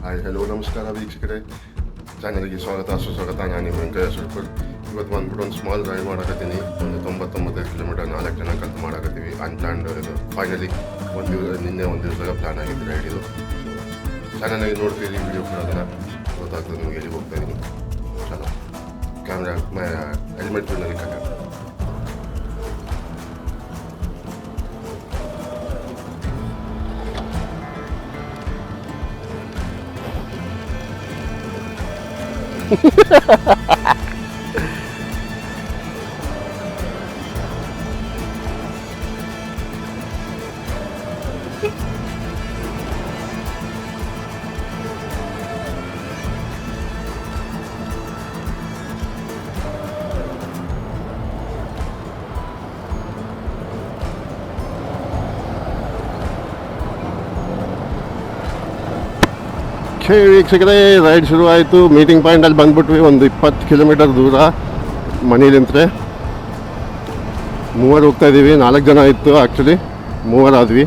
Hi hello ನಮಸ್ಕಾರ ವೀಕ್ಷಕರೇ, ಚಾನಲ್ಗೆ ಸ್ವಾಗತ ಸುಸ್ವಾಗತ. ನಾನು ನಿಮ್ಮ ವೆಂಕಟೇಶ ಸುರ್ಪುರ್. ಇವತ್ತು ಬಂದ್ಬಿಟ್ಟು ಒಂದು ಸ್ಮಾಲ್ ರೈಡ್ ಮಾಡಕತ್ತೀನಿ. ಒಂದು 90-95 ಕಿಲೋಮೀಟರ್ 4 ಜನ ಕಲ್ತು ಮಾಡಕತ್ತೀವಿ. ಅನ್ಪ್ಲಾನ್ಡ್ ಇದು ಫೈನಲಿ ನಿನ್ನೆ ಒಂದು ದಿವಸದಾಗ ಪ್ಲ್ಯಾನ್ ಆಗಿದ್ದು ರೈಡ್ ಇದು. ಚಾನಲ್ನಾಗಿ ನೋಡ್ತೀರಿ ವಿಡಿಯೋ ಕೂಡ ಅದನ್ನು ಗೊತ್ತಾಗ್ತದೆ ನಿಮಗೆ ಎಲ್ಲಿಗೆ ಹೋಗ್ತಾ ಇದ್ದೀನಿ. ಚಲೋ ಕ್ಯಾಮ್ರಾ ಹೆಲ್ಮೆಟ್ ಬಿಡ್ನಲ್ಲಿ ಕಟ್ಟ ವೀಕ್ಷಕರೇ, ರೈಡ್ ಶುರುವಾಯಿತು. ಮೀಟಿಂಗ್ ಪಾಯಿಂಟಲ್ಲಿ ಬಂದ್ಬಿಟ್ವಿ. ಒಂದು 20 ಕಿಲೋಮೀಟರ್ ದೂರ ಮನೇಲಿಂತ್ರೆ. 3 ಹೋಗ್ತಾಯಿದ್ದೀವಿ. 4 ಜನ ಇತ್ತು ಆ್ಯಕ್ಚುಲಿ, 3 ಆದ್ವಿ.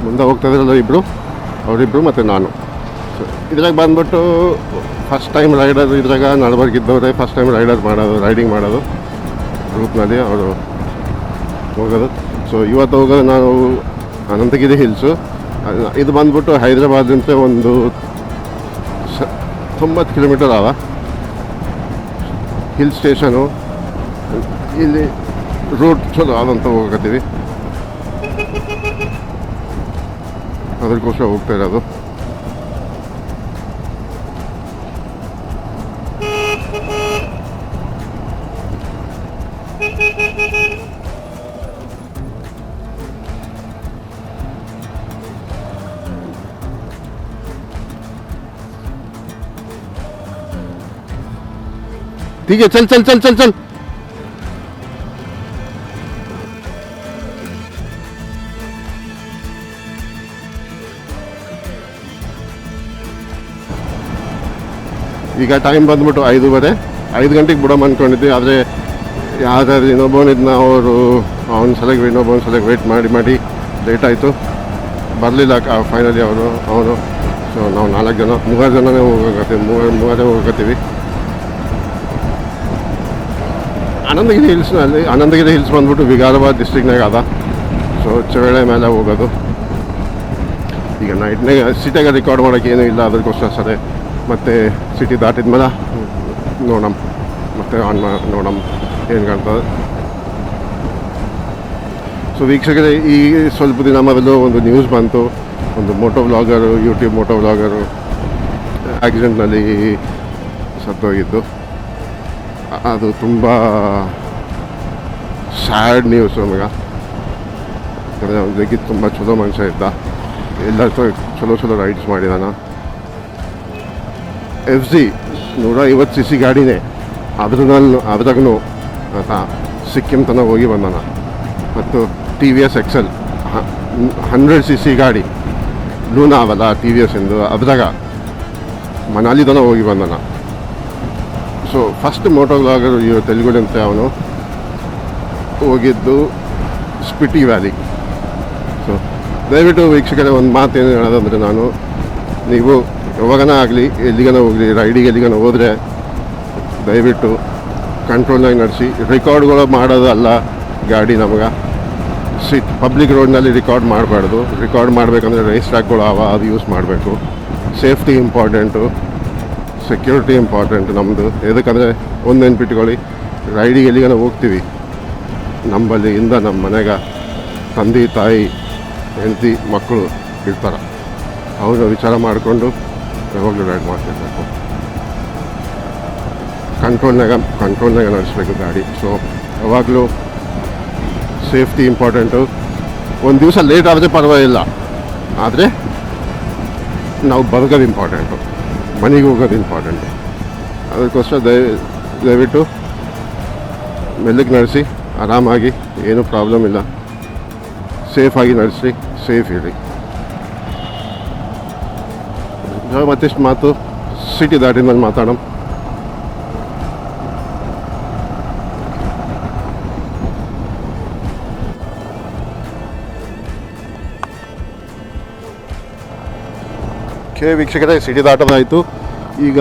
ಮುಂದೆ ಹೋಗ್ತಾಯಿದ್ರಲ್ಲ ಇಬ್ಬರು, ಅವರಿಬ್ಬರು ಮತ್ತು ನಾನು. ಸೊ ಇದ್ರಾಗ ಬಂದ್ಬಿಟ್ಟು ಫಸ್ಟ್ ಟೈಮ್ ರೈಡರ್, ಇದ್ರಾಗ ನಡ್ಬರ್ಗಿದ್ದವ್ರೆ ಫಸ್ಟ್ ಟೈಮ್ ರೈಡಿಂಗ್ ಮಾಡೋದು ಗ್ರೂಪ್ನಲ್ಲಿ ಅವರು ಹೋಗೋದು. ಸೊ ಇವತ್ತು ಹೋಗೋದು ನಾವು ಅನಂತಗಿರಿ ಹಿಲ್ಸು. ಇದು ಬಂದ್ಬಿಟ್ಟು ಹೈದ್ರಾಬಾದಿಂದ ಒಂದು 90 ಕಿಲೋಮೀಟರ್ ಅವ ಹಿಲ್ ಸ್ಟೇಷನು. ಇಲ್ಲಿ ರೋಡ್ ಚಲೋ ಆದಂತ ಹೋಗಕತ್ತೀವಿ, ಅದಕ್ಕೋಸ್ಕರ ಹೋಗ್ತಾ ಇರೋದು. ठीक है, चल चल चल चल चल. ಈಗ ಟೈಮ್ ಬಂದ್ಬಿಟ್ಟು 5:30. 5 ಗಂಟೆಗೆ ಬಿಡೋಣ ಅಂದ್ಕೊಂಡಿದ್ವಿ. ಆದರೆ ಯಾವ್ದಾದ್ರು ಇನ್ನೊಬ್ಬನಿದ್ನ ಅವನ ಸಲಗೆ ಇನ್ನೊಬ್ಬನ ಸಲಗೆ ವೆಯ್ಟ್ ಮಾಡಿ ಲೇಟ್ ಆಯಿತು, ಬರಲಿಲ್ಲ ಫೈನಲಿ ಅವನು. ಸೊ ನಾವು 4 ಜನ 3 ಜನನೇ ಹೋಗಕತ್ತೀವಿ. ಅನಂತಗಿರಿ ಹಿಲ್ಸ್ ಬಂದ್ಬಿಟ್ಟು ವಿಕಾರಾಬಾದ್ ಡಿಸ್ಟ್ರಿಕ್ನಾಗ ಅದ. ಸೊ ಚವೇಳೆ ಮೇಲೆ ಹೋಗೋದು. ಈಗ ನೈಟ್ನಾಗ ಸಿಟಿಯಾಗ ರೆಕಾರ್ಡ್ ಮಾಡೋಕ್ಕೆ ಏನೂ ಇಲ್ಲ, ಅದಕ್ಕೋಸ್ಕರ ಸರಿ. ಮತ್ತು ಸಿಟಿ ದಾಟಿದ ಮೇಲೆ ನೋಡಮ್, ಮತ್ತೆ ಆನ್ ನೋಡಮ್ ಏನು ಕಾಣ್ತದೆ. ಸೊ ವೀಕ್ಷಕರೇ, ಈ ಸ್ವಲ್ಪ ದಿನ ಮೊದಲು ಒಂದು ನ್ಯೂಸ್ ಬಂತು. ಒಂದು ಯೂಟ್ಯೂಬ್ ಮೋಟೋ ವ್ಲಾಗರು ಆಕ್ಸಿಡೆಂಟ್ನಲ್ಲಿ ಸತ್ತೋಗಿದ್ದು. ಅದು ತುಂಬ ಸ್ಯಾಡ್ ನ್ಯೂಸ್ ನಮಗೆ. ಯಾಕಂದರೆ ಅವನಿಗೆ ತುಂಬ ಚಲೋ ಮನುಷ್ಯ ಇದ್ದ, ಎಲ್ಲ ಚಲೋ ರೈಡ್ಸ್ ಮಾಡಿದಾನ. FZ 150cc ಗಾಡಿನೇ, ಅದ್ರಾಗೂ ಸಿಕ್ಕಿಂ ತನಕ ಹೋಗಿ ಬಂದಾನ. ಮತ್ತು TVS XL 100cc ಗಾಡಿ ಲೂನಾ ಅವಲ್ಲ TVS ಎಂದು, ಅದ್ರಾಗ ಮನಾಲಿ ತನಕ ಹೋಗಿ ಬಂದಾನ. ಸೊ ಫಸ್ಟ್ ಮೋಟೋ ವ್ಲಾಗರ್ ತೆಲುಗುನಂತ ಅವನು ಹೋಗಿದ್ದು ಸ್ಪಿಟಿ ವ್ಯಾಲಿ. ಸೊ ದಯವಿಟ್ಟು ವೀಕ್ಷಕರೇ, ಒಂದು ಮಾತೇನು ಹೇಳೋದಂದರೆ, ನೀವು ಯಾವಾಗನ ಆಗಲಿ ಎಲ್ಲಿಗನ ಹೋಗಲಿ, ರೈಡಿಗೆ ಎಲ್ಲಿಗನ ಹೋದರೆ ದಯವಿಟ್ಟು ಕಂಟ್ರೋಲ್ನಾಗಿ ನಡೆಸಿ. ರೆಕಾರ್ಡ್ಗಳು ಮಾಡೋದು ಅಲ್ಲ ಗಾಡಿ ನಮಗೆ. ಪಬ್ಲಿಕ್ ರೋಡ್ನಲ್ಲಿ ರೆಕಾರ್ಡ್ ಮಾಡಬಾರ್ದು. ರೆಕಾರ್ಡ್ ಮಾಡಬೇಕಂದ್ರೆ ರೇಸ್ ಟ್ರ್ಯಾಕ್ಗಳು ಅದು ಯೂಸ್ ಮಾಡಬೇಕು. ಸೇಫ್ಟಿ ಇಂಪಾರ್ಟೆಂಟು, ಸೆಕ್ಯೂರಿಟಿ ಇಂಪಾರ್ಟೆಂಟ್ ನಮ್ಮದು. ಎದಕ್ಕಂದರೆ ಒಂದು ನೆನ್ಪಿಟ್ಕೊಳ್ಳಿ, ರೈಡಿಗೆ ಎಲ್ಲಿಗನ ಹೋಗ್ತೀವಿ, ನಮ್ಮ ಮನೆಗೆ ತಂದೆ ತಾಯಿ ಹೆಂಡತಿ ಮಕ್ಕಳು ಇರ್ತಾರೆ. ಅವನ್ನ ವಿಚಾರ ಮಾಡಿಕೊಂಡು ಯಾವಾಗಲೂ ರೈಡ್ ಮಾಡ್ತಿರ್ಬೇಕು. ಕಂಟ್ರೋಲ್ನಾಗ ನಡೆಸಬೇಕು ಗಾಡಿ. ಸೊ ಯಾವಾಗಲೂ ಸೇಫ್ಟಿ ಇಂಪಾರ್ಟೆಂಟು. ಒಂದು ದಿವಸ ಲೇಟ್ ಆದರೆ ಪರವಾಗಿಲ್ಲ, ಆದರೆ ನಾವು ಬದುಕೋದು ಇಂಪಾರ್ಟೆಂಟು, ಮನೆಗೆ ಹೋಗೋದು ಇಂಪಾರ್ಟೆಂಟು. ಅದಕ್ಕೋಸ್ಕರ ದಯವಿಟ್ಟು ಮೆಲ್ಲಗೆ ನಡೆಸಿ, ಆರಾಮಾಗಿ, ಏನೂ ಪ್ರಾಬ್ಲಮ್ ಇಲ್ಲ, ಸೇಫಾಗಿ ನಡೆಸಿ, ಸೇಫ್ ಇರಿ. ಮತ್ತಿಷ್ಟು ಮಾತು ಸಿಟಿ ದಾಟಿದ ಮೇಲೆ ಮಾತಾಡೋಣ. ವೀಕ್ಷಕರೇ, ಸಿಟಿ ದಾಟೋದಾಯಿತು. ಈಗ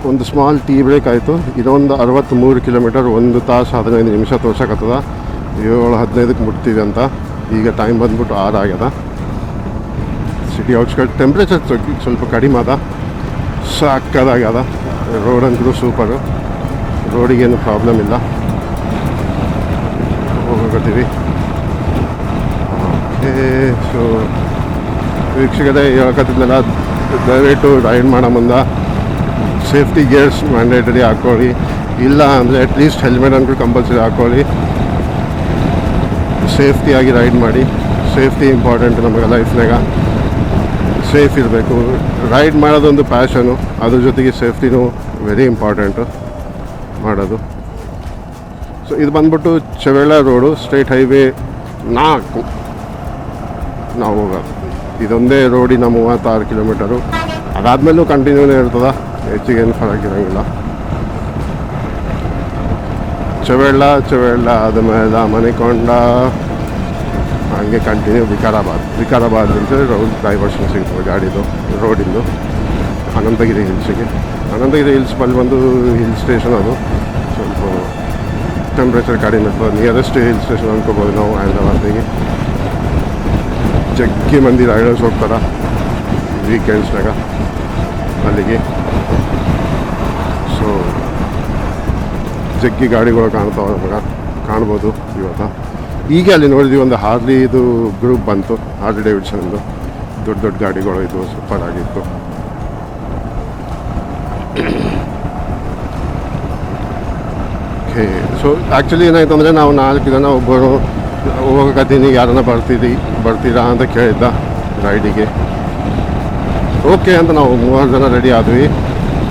ಒಂದು ಸ್ಮಾಲ್ ಟೀ ಬ್ರೇಕ್ ಆಯಿತು. ಇದೊಂದು 63 ಕಿಲೋಮೀಟರ್, 1 ತಾಸು 15 ನಿಮಿಷ ತೋರ್ಸಕತ್ತದ. 7:15ಕ್ಕೆ ಮುಟ್ತೀವಿ ಅಂತ. ಈಗ ಟೈಮ್ ಬಂದ್ಬಿಟ್ಟು 6 ಆಗ್ಯದ. ಸಿಟಿ ಔಟ್ಸ್ಕರ್ಟ್ ಟೆಂಪ್ರೇಚರ್ ಸ್ವಲ್ಪ ಕಡಿಮೆ ಅದ, ಸಾಕಾಗ್ಯದ. ರೋಡ್ ಅಂತೂ ಸೂಪರು, ರೋಡಿಗೇನು ಪ್ರಾಬ್ಲಮ್ ಇಲ್ಲ, ಹೋಗತ್ತೀವಿ. ಓಕೆ, ಸೊ ವೀಕ್ಷಕರೇ, ಹೇಳ್ಕತ್ತಿದ್ನಲ್ಲ, ದಯವಿಟ್ಟು ರೈಡ್ ಮಾಡೋ ಮುಂದೆ ಸೇಫ್ಟಿ ಗೇರ್ಸ್ ಮ್ಯಾಂಡೇಟರಿ ಹಾಕ್ಕೊಳ್ಳಿ. ಇಲ್ಲ ಅಂದರೆ ಅಟ್ಲೀಸ್ಟ್ ಹೆಲ್ಮೆಟ್ ಅಂತೂ ಕಂಪಲ್ಸರಿ ಹಾಕ್ಕೊಳ್ಳಿ. ಸೇಫ್ಟಿಯಾಗಿ ರೈಡ್ ಮಾಡಿ. ಸೇಫ್ಟಿ ಇಂಪಾರ್ಟೆಂಟ್ ನಮಗೆ ಲೈಫ್ನಾಗ. ಸೇಫ್ ಇರಬೇಕು. ರೈಡ್ ಮಾಡೋದೊಂದು ಪ್ಯಾಷನು, ಅದ್ರ ಜೊತೆಗೆ ಸೇಫ್ಟಿನೂ ವೆರಿ ಇಂಪಾರ್ಟೆಂಟು ಮಾಡೋದು. ಸೊ ಇದು ಬಂದ್ಬಿಟ್ಟು ಚವೆಳ್ಳ ರೋಡು, ಸ್ಟೇಟ್ ಹೈವೇ 4 ನಾವು ಹೋಗೋದು. ಇದೊಂದೇ ರೋಡಿನ 36 ಕಿಲೋಮೀಟರು. ಅದಾದಮೇಲೂ ಕಂಟಿನ್ಯೂನೇ ಇರ್ತದೆ, ಹೆಚ್ಚಿಗೇನು ಫರಕ್ ಇರೋಂಗಿಲ್ಲ. ಚವೆಳ್ಳ ಆದಮೇಲೆ ಮನೆಕೊಂಡ, ಹಾಗೆ ಕಂಟಿನ್ಯೂ ವಿಕಾರಾಬಾದ್ ಅಂತ ರೋಡ್ ಡೈವರ್ಷನ್ ಸಿಗ್ತದೆ ಗಾಡಿದು, ರೋಡಿಂದು. ಅನಂತಗಿರಿ ಹಿಲ್ಸಿಗೆ. ಅನಂತಗಿರಿ ಹಿಲ್ಸ್ ಬಲ್ಲಿ ಬಂದು ಹಿಲ್ ಸ್ಟೇಷನ್, ಅದು ಸ್ವಲ್ಪ ಟೆಂಪ್ರೇಚರ್ ಕಡಿಮೆ ಇರ್ತದೆ. ನಿಯರೆಸ್ಟ್ ಹಿಲ್ ಸ್ಟೇಷನ್ ಅಂದ್ಕೋಬೋದು ನಾವು ಹೈದರಾಬಾದಿಗೆ. ಜಗ್ಗಿ ಮಂದಿ ರೈಡರ್ಸ್ ಹೋಗ್ತಾರೆ ವೀಕೆಂಡ್ಸ್ನಾಗ ಅಲ್ಲಿಗೆ. ಸೊ ಜಗ್ಗಿ ಗಾಡಿಗಳು ಕಾಣ್ತಾವೆ ನಮಗೆ, ಕಾಣ್ಬೋದು ಇವತ್ತು. ಈಗ ಅಲ್ಲಿ ನೋಡಿದ್ವಿ, ಒಂದು ಹಾರ್ಲಿದು ಗ್ರೂಪ್ ಬಂತು, ಹಾರ್ಲಿ ಡೇವಿಡ್ಸನ್ದು. ದೊಡ್ಡ ಗಾಡಿಗಳು ಇದು, ಸೂಪರ್ ಆಗಿತ್ತು. ಓಕೆ, ಸೊ ಆ್ಯಕ್ಚುಲಿ ಏನಾಯ್ತು ಅಂದರೆ, ನಾವು 4 ಜನ ಒಬ್ಬರು ಹೋಗಕತ್ತೀನಿ, ಯಾರನ್ನ ಬರ್ತೀರಾ ಅಂತ ಕೇಳಿದ್ದ ರೈಡಿಗೆ. ಓಕೆ ಅಂತ ನಾವು 3 ಜನ ರೆಡಿ ಆದ್ವಿ.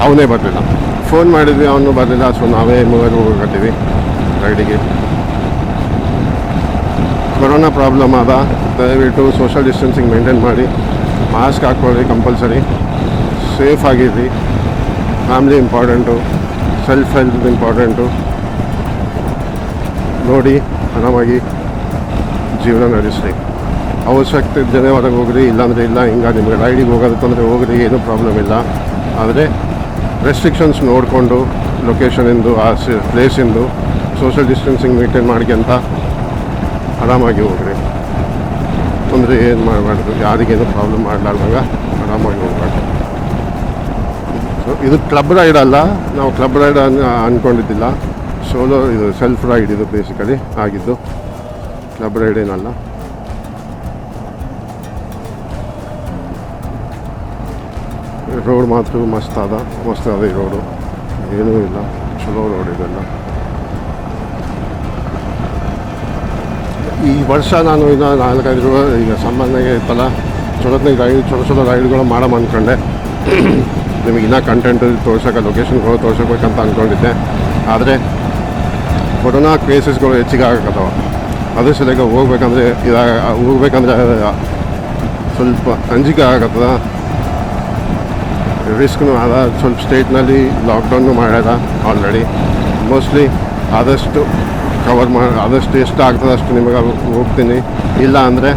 ಅವನೇ ಬರಲಿಲ್ಲ. ಫೋನ್ ಮಾಡಿದ್ವಿ, ಅವನು ಬರಲಿಲ್ಲ. ಸೊ ನಾವೇ 3 ಹೋಗಕತ್ತೀವಿ ರೈಡಿಗೆ. ಕೊರೋನಾ ಪ್ರಾಬ್ಲಮ್ ಆದ. ದಯವಿಟ್ಟು ಸೋಷಲ್ ಡಿಸ್ಟೆನ್ಸಿಂಗ್ ಮೇಂಟೈನ್ ಮಾಡಿ, ಮಾಸ್ಕ್ ಹಾಕ್ಕೊಳ್ಳಿ ಕಂಪಲ್ಸರಿ, ಸೇಫ್ ಆಗಿರ್ರಿ. Family important, self health important. ನೋಡಿ ಆರಾಮಾಗಿ ಜೀವನ ನಡೆಸ್ರಿ. ಅವಶ್ಯಕತೆ ಇದ್ದರೆ ಹೊರಗೆ ಹೋಗ್ರಿ, ಇಲ್ಲಾಂದರೆ ಇಲ್ಲ. ಹಿಂಗೆ ನಿಮಗೆ ರೈಡಿಗೆ ಹೋಗೋದಕ್ಕಂದರೆ ಹೋಗ್ರಿ, ಏನೂ ಪ್ರಾಬ್ಲಮ್ ಇಲ್ಲ. ಆದರೆ ರೆಸ್ಟ್ರಿಕ್ಷನ್ಸ್ ನೋಡಿಕೊಂಡು, ಲೊಕೇಶನಿಂದು, ಆ ಪ್ಲೇಸಿಂದು ಸೋಷಲ್ ಡಿಸ್ಟೆನ್ಸಿಂಗ್ ಮೇಂಟೈನ್ ಮಾಡ್ಕೊಂತ ಆರಾಮಾಗಿ ಹೋಗ್ರಿ. ತೊಂದರೆ ಏನು ಮಾಡಬಾರ್ದು, ಯಾರಿಗೇನು ಪ್ರಾಬ್ಲಮ್ ಮಾಡಲಾರ್ದಾಗ ಆರಾಮಾಗಿ ಹೋಗ್ಬಾರ್ದು. ಸೊ ಇದು ಕ್ಲಬ್ ರೈಡ್ ಅಲ್ಲ, ನಾವು ಕ್ಲಬ್ ರೈಡ್ ಅಂದ್ಕೊಂಡಿದ್ದಿಲ್ಲ. ಸೋಲೋ ಇದು, ಸೆಲ್ಫ್ ರೈಡ್ ಇದು ಬೇಸಿಕಲಿ ಆಗಿದ್ದು, ಕ್ಲಬ್ ರೈಡ್ ಏನಲ್ಲ. ರೋಡ್ ಮಾತ್ರ ಮಸ್ತ್ ಅದ ಈ ರೋಡು, ಏನೂ ಇಲ್ಲ, ಚಲೋ ರೋಡ್ ಇದೆಲ್ಲ. ಈ ವರ್ಷ ನಾನು ಇನ್ನು 4-5 ಈಗ ಸಮ್ಮರ್ನಾಗೆ ಇತ್ತಲ್ಲ, ಚಲೋ ರೈಡ್ಗಳು ಮಾಡೋ ಅಂದ್ಕೊಂಡೆ. ನಿಮಗೆ ಇನ್ನೂ ಕಂಟೆಂಟ್ ತೋರ್ಸೋಕೆ, ಲೊಕೇಶನ್ಗಳು ತೋರ್ಸೋಬೇಕಂತ ಅಂದ್ಕೊಂಡಿದ್ದೆ. ಆದರೆ ಕೊರೋನಾ ಕೇಸಸ್ಗಳು ಹೆಚ್ಚಿಗೆ ಆಗತ್ತವ. ಅದ್ರ ಸಲುವಾಗಿ ಹೋಗ್ಬೇಕಂದ್ರೆ ಸ್ವಲ್ಪ ಅಂಜಿಕೆ ಆಗತ್ತದ, ರಿಸ್ಕ್ನು ಅದ. ಸ್ವಲ್ಪ ಸ್ಟೇಟ್ನಲ್ಲಿ ಲಾಕ್ಡೌನು ಮಾಡ್ಯಾರ ಆಲ್ರೆಡಿ. ಮೋಸ್ಟ್ಲಿ ಆದಷ್ಟು ಕವರ್ ಆದಷ್ಟು ಎಷ್ಟು ಆಗ್ತದೆ ಅಷ್ಟು ನಿಮಗೆ ಹೋಗ್ತೀನಿ. ಇಲ್ಲ ಅಂದರೆ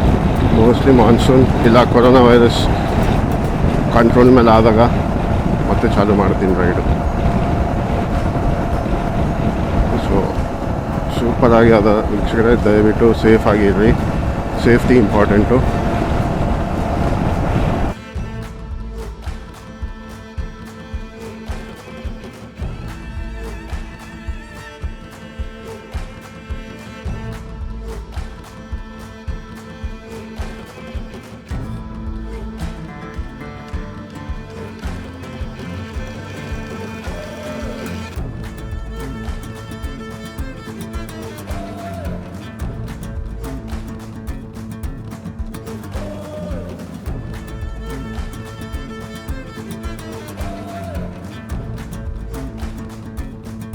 ಮೋಸ್ಟ್ಲಿ ಮಾನ್ಸೂನ್ ಇಲ್ಲ ಕೊರೋನಾ ವೈರಸ್ ಕಂಟ್ರೋಲ್ ಮೇಲೆ ಆದಾಗ ಮತ್ತೆ ಚಾಲೂ ಮಾಡ್ತೀನಿ ರೈಡು. ಸೊ ಸೂಪರಾಗಿ ಅದ ವೀಕ್ಷಕರೇ, ದಯವಿಟ್ಟು ಸೇಫ್ ಆಗಿರ್ರಿ. Safety important.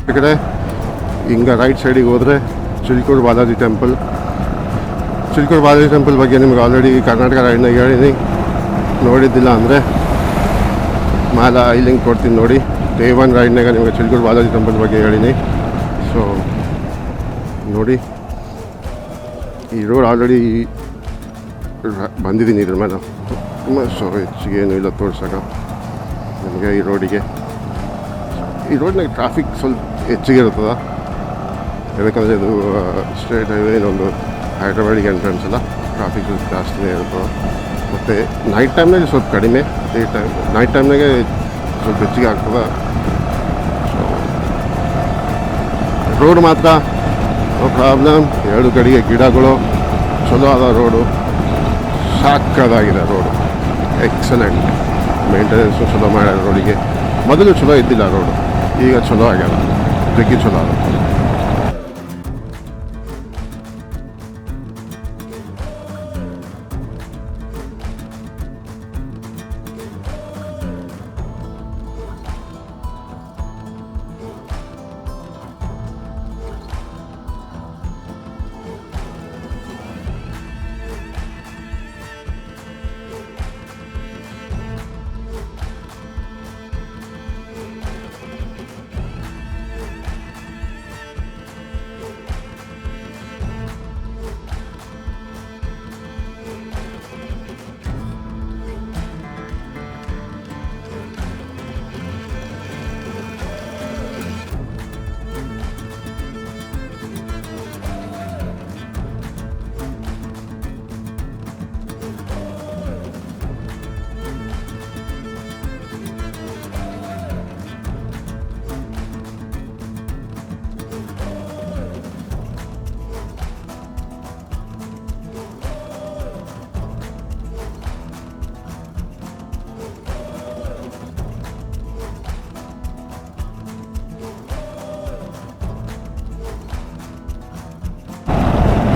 ಈ ಕಡೆ ಹಿಂಗೆ ರೈಟ್ ಸೈಡಿಗೆ ಹೋದರೆ ಚಿಲ್ಕೂರು ಬಾಲಾಜಿ ಟೆಂಪಲ್ ಬಗ್ಗೆ ನಿಮ್ಗೆ ಆಲ್ರೆಡಿ ಕರ್ನಾಟಕ ರೈಡ್ನಾಗ ಹೇಳಿದ್ದೀನಿ. ನೋಡಿದ್ದಿಲ್ಲ ಅಂದರೆ ಮೇಲೆ ಐ ಲಿಂಕ್ ಕೊಡ್ತೀನಿ ನೋಡಿ. ಡೇ 1 ರೈಡ್ನಾಗ ನಿಮಗೆ ಚಿಲ್ಕೂರು ಬಾಲಾಜಿ ಟೆಂಪಲ್ ಬಗ್ಗೆ ಹೇಳೀನಿ. ಸೊ ನೋಡಿ, ಈ ರೋಡ್ ಆಲ್ರೆಡಿ ಬಂದಿದ್ದೀನಿ ಇದ್ರ ಮೇಲೆ. ಸೊ ಹೆಚ್ಚಿಗೆ ಏನೂ ಇಲ್ಲ ತೋರ್ಸೋಕೆ ನಿಮಗೆ. ಈ ರೋಡಿಗೆ ಈ ರೋಡ್ನಾಗ ಟ್ರಾಫಿಕ್ ಸ್ವಲ್ಪ ಹೆಚ್ಚಿಗೆ ಇರ್ತದೆ, ಯಾಕಂದರೆ ಇದು ಸ್ಟೇಟ್ ಹೈವೇ, ಇನ್ನೊಂದು ಹೈದ್ರಾಬಾದಿಗೆ ಎಂಟ್ರೆನ್ಸ್ ಅಲ್ಲ, ಟ್ರಾಫಿಕ್ ಜಾಸ್ತಿನೇ ಇರ್ತದೆ. ಮತ್ತು ನೈಟ್ ಟೈಮ್ನಾಗೆ ಸ್ವಲ್ಪ ಕಡಿಮೆ, ನೈಟ್ ಟೈಮ್ನಾಗೆ ಸ್ವಲ್ಪ ಹೆಚ್ಚಿಗೆ ಆಗ್ತದೆ. ಸೊ ರೋಡ್ ಮಾತ್ರ ನೋ ಪ್ರಾಬ್ಲಮ್, ಎರಡು ಕಡೆಗೆ ಗಿಡಗಳು, ಚಲೋ ಆದ ರೋಡು, ಸಾಕದಾಗಿದೆ ರೋಡು, ಎಕ್ಸಲೆಂಟ್ ಮೇಂಟೆನೆನ್ಸು ಚಲೋ ಮಾಡ್ಯಾರ ರೋಡಿಗೆ. ಮೊದಲು ಚಲೋ ಇದ್ದಿಲ್ಲ ರೋಡು, ಈಗ ಚಲೋ ಆಗ್ಯದ, ಜಗ್ಗಿ ಚಲೋ ಅದ.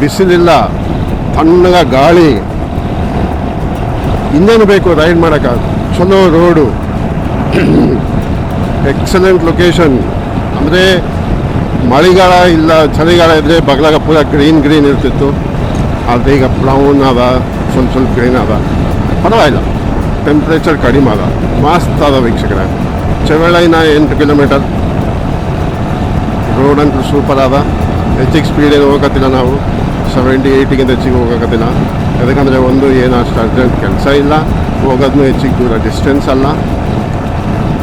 ಬಿಸಿಲಿಲ್ಲ, ತಣ್ಣಗ ಗಾಳಿ, ಇನ್ನೇನು ಬೇಕು ರೈಡ್ ಮಾಡೋಕ್ಕೆ. ಚಲೋ ರೋಡು, ಎಕ್ಸಲೆಂಟ್ ಲೊಕೇಶನ್. ಅಂದರೆ ಮಳೆಗಾಲ ಇಲ್ಲ, ಚಳಿಗಾಲ ಇದ್ದರೆ ಬಗಲಾಗ ಪೂರ ಗ್ರೀನ್ ಇರ್ತಿತ್ತು, ಆದರೆ ಈಗ ಬ್ರೌನ್ ಅದ, ಸ್ವಲ್ಪ ಗ್ರೀನ್ ಅದ, ಪರವಾಗಿಲ್ಲ. ಟೆಂಪ್ರೇಚರ್ ಕಡಿಮೆ ಅದ, ಮಸ್ತ್ ಅದ ವೀಕ್ಷಕರೇ. ಚವಳೈನ 8 ಕಿಲೋಮೀಟರ್ ರೋಡ್ ಅಂತೂ ಸೂಪರ್ ಅದ. ಹೆಚ್ಚಿಗೆ ಸ್ಪೀಡ್ ಏನು ಹೋಗತ್ತಿಲ್ಲ, ನಾವು 70-80ಗಿಂತ ಹೆಚ್ಚಿಗೆ ಹೋಗಕತ್ತಿಲ್ಲ. ಯಾಕಂದರೆ ಒಂದು ಏನು ಅಷ್ಟು ಅರ್ಜೆಂಟ್ ಕೆಲಸ ಇಲ್ಲ, ಹೋಗೋದನ್ನು ಹೆಚ್ಚಿಗೆ ದೂರ ಡಿಸ್ಟೆನ್ಸ್ ಅಲ್ಲ.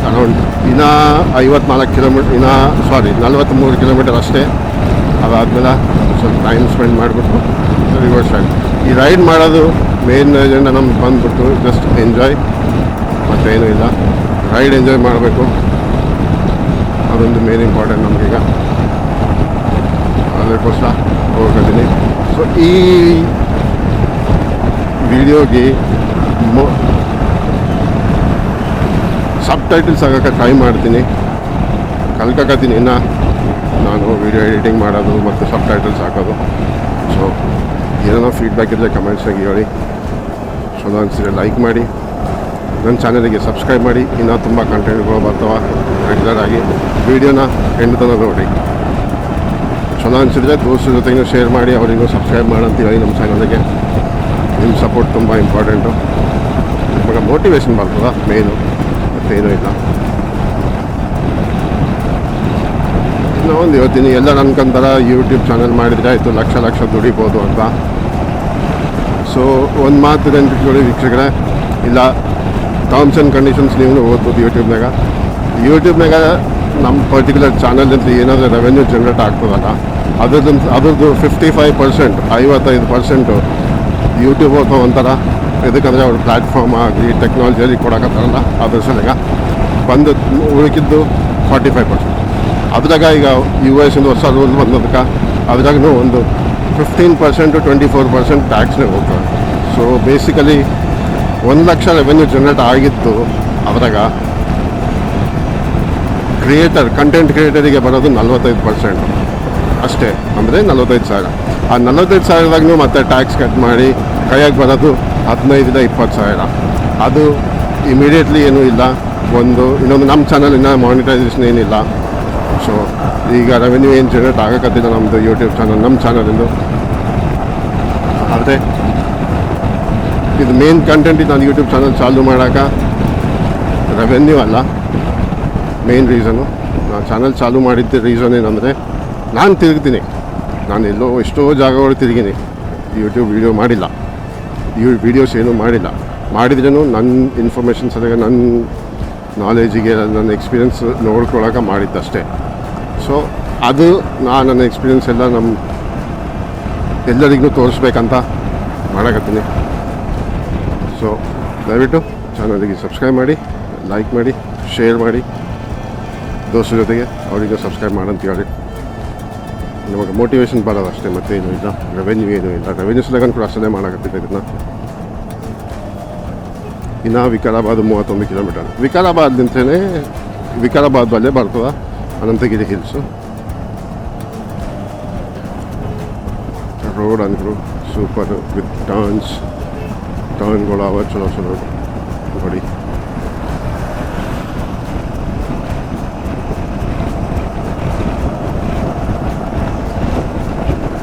ಅರೌಂಡ್ ಇನ್ನೂ 54 ಕಿಲೋಮೀಟ್ರ್, 43 ಕಿಲೋಮೀಟರ್ ಅಷ್ಟೇ. ಅದಾದಮೇಲೆ ಸ್ವಲ್ಪ ಟೈಮ್ ಸ್ಪೆಂಡ್ ಮಾಡಿಬಿಟ್ಟು ರಿವರ್ಸ್ ರೈಡ್. ಈ ರೈಡ್ ಮಾಡೋದು ಮೇನ್ ಏಜೆಂಡ ನಮ್ಗೆ ಬಂದುಬಿಟ್ಟು ಜಸ್ಟ್ ಎಂಜಾಯ್, ಮತ್ತೇನೂ ಇಲ್ಲ. ರೈಡ್ ಎಂಜಾಯ್ ಮಾಡಬೇಕು, ಅದೊಂದು ಮೇನ್ ಇಂಪಾರ್ಟೆಂಟ್ ನಮಗೀಗ. ಅದಕ್ಕೋಸ್ಕರ ಹೋಗ್ತೀನಿ. ಸೊ ಈ ವಿಡಿಯೋಗೆ ಸಬ್ ಟೈಟಲ್ಸ್ ಆಗೋಕ್ಕೆ ಟ್ರೈ ಮಾಡ್ತೀನಿ, ಕಲ್ಕತ್ತೀನಿ ಇನ್ನು ನಾನು ವಿಡಿಯೋ ಎಡಿಟಿಂಗ್ ಮಾಡೋದು ಮತ್ತು ಸಬ್ ಟೈಟಲ್ಸ್ ಹಾಕೋದು. ಸೊ ಏನೇನೋ ಫೀಡ್ಬ್ಯಾಕ್ ಇದ್ದರೆ ಕಮೆಂಟ್ಸಾಗಿ ಹೇಳಿ. ಚಲೋ ಅನಿಸಿದ್ರೆ ಲೈಕ್ ಮಾಡಿ, ನನ್ನ ಚಾನಲಿಗೆ ಸಬ್ಸ್ಕ್ರೈಬ್ ಮಾಡಿ. ಇನ್ನೂ ತುಂಬ ಕಂಟೆಂಟ್ಗಳು ಬರ್ತಾವೆ ರೆಗ್ಯುಲರ್ ಆಗಿ. ವೀಡಿಯೋನ ಎಂಡ್ ತನಕ ನೋಡಿ. ಚಲೋ ಅನಿಸಿದ್ರೆ ದೋಸ್ತರ ಜೊತೆಗೂ ಶೇರ್ ಮಾಡಿ, ಅವರಿಗೂ ಸಬ್ಸ್ಕ್ರೈಬ್ ಮಾಡಂತೀವಿ ನಮ್ಮ ಚಾನಲ್ಗೆ. ನಿಮ್ಮ ಸಪೋರ್ಟ್ ತುಂಬ ಇಂಪಾರ್ಟೆಂಟು, ಇವಾಗ ಮೋಟಿವೇಶನ್ ಬರ್ತದ ಮೇನು, ಮತ್ತೇನೂ ಇಲ್ಲ. ಇನ್ನೂ ಒಂದು ಹೇಳ್ತೀನಿ, ಎಲ್ಲರೂ ಅನ್ಕೊಂತಾರೆ ಯೂಟ್ಯೂಬ್ ಚಾನಲ್ ಮಾಡಿದರೆ ಆಯಿತು ಲಕ್ಷ ದುಡಿಬೋದು ಅಂತ. ಸೊ ಒಂದು ಮಾತು ನೆನಪಿಟ್ಕೊಳ್ಳಿ ವೀಕ್ಷಕರೇ, ಇಲ್ಲ ಟರ್ಮ್ಸ್ ಆ್ಯಂಡ್ ಕಂಡೀಷನ್ಸ್ ನೀವು ಓದ್ಬೋದು ಯೂಟ್ಯೂಬ್ನಾಗ ನಮ್ಮ ಪರ್ಟಿಕ್ಯುಲರ್ ಚಾನಲಿಂದ ಏನಾದರೂ ರೆವೆನ್ಯೂ ಜನ್ರೇಟ್ ಆಗ್ತದಲ್ಲ, ಅದ್ರದ್ದು 55%, 55% ಯೂಟ್ಯೂಬ್ ಒಂಥರ. ಇದಕ್ಕಂದರೆ ಅವ್ರ ಪ್ಲ್ಯಾಟ್ಫಾರ್ಮ್ ಆಗಲಿ ಟೆಕ್ನಾಲಜಿಯಲ್ಲಿ ಕೊಡೋಕತ್ತಾರಲ್ಲ, ಅದ್ರ ಸಲಗ ಬಂದು ಉಳಿಕಿದ್ದು 45%. ಅದ್ರಾಗ ಈಗ US ಹೊಸ ರೂಲ್ ಬಂದದಕ್ಕೆ ಅದ್ರಾಗೂ ಒಂದು 15% to 24% ಟ್ಯಾಕ್ಸ್ನೇ ಹೋಗ್ತದೆ. So basically 1 lakh revenue generate ಆಗಿತ್ತು. ಅದ್ರಾಗ ಕಂಟೆಂಟ್ ಕ್ರಿಯೇಟರಿಗೆ ಬರೋದು 45% ಅಷ್ಟೇ, ಅಂದರೆ 45,000. ಆ 45,000ದಾಗೂ ಮತ್ತೆ ಟ್ಯಾಕ್ಸ್ ಕಟ್ ಮಾಡಿ ಕೈಯಾಗಿ ಬರೋದು 15,000-20,000. ಅದು ಇಮಿಡಿಯೇಟ್ಲಿ ಏನೂ ಇಲ್ಲ. ಇನ್ನೊಂದು ನಮ್ಮ ಚಾನಲಿನ ಮಾನಿಟೈಸೇಷನ್ ಏನಿಲ್ಲ. ಸೊ ಈಗ ರೆವೆನ್ಯೂ ಏನು ಜನ್ರೇಟ್ ಆಗೋಕತ್ತಿಲ್ಲ ನಮ್ಮದು ಯೂಟ್ಯೂಬ್ ಚಾನಲ್, ನಮ್ಮ ಚಾನಲಿಂದು. ಆದರೆ ಇದು ಮೇನ್ ಕಂಟೆಂಟ್. ನಾನು ಯೂಟ್ಯೂಬ್ ಚಾನಲ್ ಚಾಲೂ ಮಾಡೋಕೆ ರೆವೆನ್ಯೂ ಅಲ್ಲ ಮೇನ್ ರೀಸನು. ನಾನು ಚಾನಲ್ ಚಾಲೂ ಮಾಡಿದ್ದ ರೀಸನ್ ಏನಂದರೆ, ನಾನು ತಿರುಗ್ತೀನಿ, ನಾನು ಎಷ್ಟೋ ಜಾಗಗಳು ತಿರುಗಿನಿ, ಯೂಟ್ಯೂಬ್ ವೀಡಿಯೋ ಮಾಡಿಲ್ಲ, ವೀಡಿಯೋಸ್ ಏನೂ ಮಾಡಿಲ್ಲ. ಮಾಡಿದ್ರೂ ನನ್ನ ಇನ್ಫಾರ್ಮೇಷನ್ಸ್ ಅದಾಗ ನನ್ನ ನಾಲೆಜಿಗೆ ನನ್ನ ಎಕ್ಸ್ಪೀರಿಯನ್ಸ್ ನೋಡ್ಕೊಳಕ್ಕೆ ಮಾಡಿದ್ದಷ್ಟೇ. ಸೊ ಅದು ನನ್ನ ಎಕ್ಸ್ಪೀರಿಯನ್ಸ್ ಎಲ್ಲ ಎಲ್ಲರಿಗೂ ತೋರಿಸ್ಬೇಕಂತ ಮಾಡಕತ್ತೀನಿ. ಸೊ ದಯವಿಟ್ಟು ಚಾನಲ್ಗೆ ಸಬ್ಸ್ಕ್ರೈಬ್ ಮಾಡಿ, ಲೈಕ್ ಮಾಡಿ, ಶೇರ್ ಮಾಡಿ, ದೋಸ್ತರ ಜೊತೆಗೆ ಅವರಿಗೆ ಸಬ್ಸ್ಕ್ರೈಬ್ ಮಾಡಂತ ಹೇಳಿ. ನಮಗೆ ಮೋಟಿವೇಶನ್ ಬರೋದು ಅಷ್ಟೇ, ಮತ್ತೇನು ಇಲ್ಲ. ರೆವೆನ್ಯೂ ಏನೂ ಇಲ್ಲ. ರೆವೆನ್ಯೂ ಸಲಗನ್ ಕೂಡ ಅಷ್ಟೇ ಮಾಡಕತ್ತಿದ್ದೆ ಇದನ್ನು. ಇನ್ನು ವಿಕಾರಾಬಾದ್ 39 ಕಿಲೋಮೀಟರ್. ವಿಕಾರಾಬಾದ್ನಿಂದಲೇ ವಿಕಾರಾಬಾದ್ ಬಲ್ಲೇ ಬರ್ತದೆ ಅನಂತಗಿರಿ ಹಿಲ್ಸು. ರೋಡ್ ಅಂದರು ಸೂಪರ್ ವಿತ್ ಟರ್ನ್ಗಳು ಅವ ಚಲೋ ನೋಡಿ.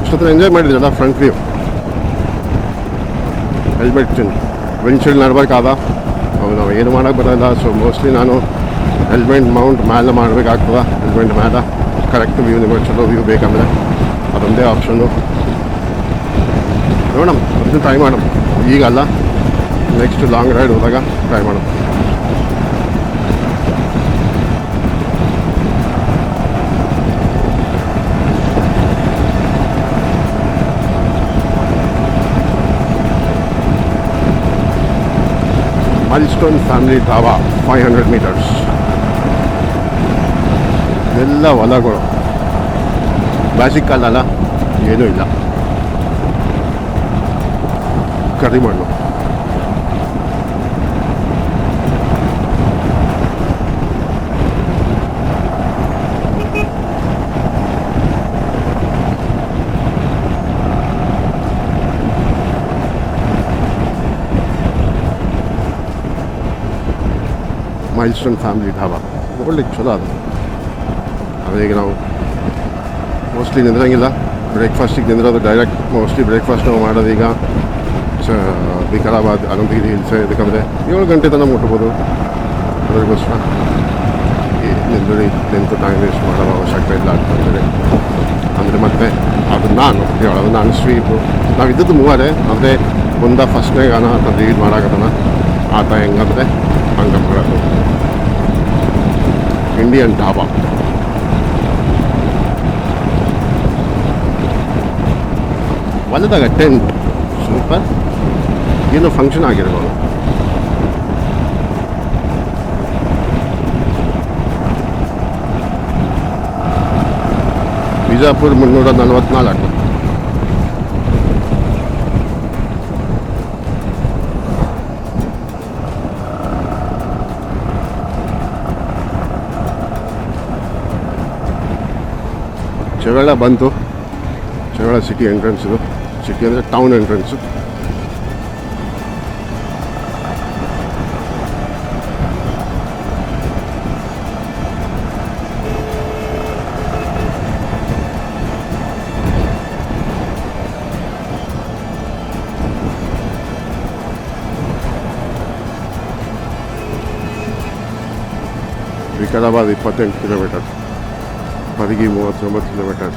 ಇಷ್ಟೊತ್ತು ಎಂಜಾಯ್ ಮಾಡಿದ್ರಲ್ಲ ಫ್ರಂಟ್ ವ್ಯೂ. ಹೆಲ್ಮೆಟ್ ವಿಂಡ್ಶೀಲ್ಡ್ ನಡ್ಬೇಕಾದ ನಾವು ಏನು ಮಾಡೋಕ್ಕೆ ಬರೋಲ್ಲ. ಸೊ ಮೋಸ್ಟ್ಲಿ ನಾನು ಹೆಲ್ಮೆಟ್ ಮೌಂಟ್ ಮೇಲೆ ಮಾಡಬೇಕಾಗ್ತದೆ. ಹೆಲ್ಮೆಟ್ ಮೇಲೆ ಕರೆಕ್ಟ್ ವ್ಯೂ, ನಿಮಗೆ ಚಲೋ ವ್ಯೂ ಬೇಕಂದರೆ ಅದೊಂದೇ ಆಪ್ಷನ್ನು. ನೋಡೋಣ, ಅದನ್ನು ಟ್ರೈ ಮಾಡೋಣ. ಈಗಲ್ಲ, ನೆಕ್ಸ್ಟ್ ಲಾಂಗ್ ರೈಡ್ ಹೋದಾಗ ಟ್ರೈ ಮಾಡೋಣ. Milestone family dhaba 500 metres. ಎಲ್ಲ ಹೊಲಗಳು, ಬೇಸಿಕ್ಕಲ್ಲ, ಏನೂ ಇಲ್ಲ. ಕರಿಮಣ್ಣು. ಮೈಲ್ಸ್ಟೋನ್ ಫ್ಯಾಮಿಲಿ ಧಾಬಾ ನೋಡ್ಲಿಕ್ಕೆ ಚಲೋ ಅದು. ಆದರೆ ಈಗ ನಾವು ಮೋಸ್ಟ್ಲಿ ನಿಂದ್ರಂಗಿಲ್ಲ. ಬ್ರೇಕ್ಫಾಸ್ಟಿಗೆ ನಿಂದಿರೋದು ಡೈರೆಕ್ಟ್. ಮೋಸ್ಟ್ಲಿ ಬ್ರೇಕ್ಫಾಸ್ಟ್ ನಾವು ಮಾಡೋದು ಈಗ ವಿಕಾರಾಬಾದ್ ಅನಂತಗಿರಿ ಹಿಲ್ಸ್. ಯಾಕಂದರೆ 7 ಗಂಟೆ ತನಕ ಮುಟ್ಬೋದು. ಅದಕ್ಕೋಸ್ಕರ ನಿಂತು ಟೈಮ್ ವೇಸ್ಟ್ ಮಾಡೋ ಅವಶ್ಯಕತೆ ಇಲ್ಲ ಅಂತಂದರೆ. ಅಂದರೆ ಮತ್ತೆ ಅದು ನಾನು ಸ್ವೀಪು ನಾವು ಇದ್ದದ್ದು ಮೂವರೇ. ಅಂದರೆ ಫಸ್ಟ್ನಾಗ ಅದು ಇದು ಮಾಡಾಕತ್ತಾನ ಆತ ಹೆಂಗಂದರೆ ಹಂಗೆ ಮಾಡೋದು. ಇಂಡಿಯನ್ ಧಾಬಾ. ಹೊಲದಾಗ ಟೆಂಟ್ ಸೂಪರ್. ಏನೋ ಫಂಕ್ಷನ್ ಆಗಿರ್ಬೋದು. ಬಿಜಾಪುರ 344. ಚೆವೆಳ ಬಂತು. ಚೆವೆಳ ಸಿಟಿ ಎಂಟ್ರೆನ್ಸ್. ಇದು ಸಿಟಿ ಅಂದರೆ town entrance. Vikarabad 28 kilometre. ಪರಿಗಿ 39 kilometre.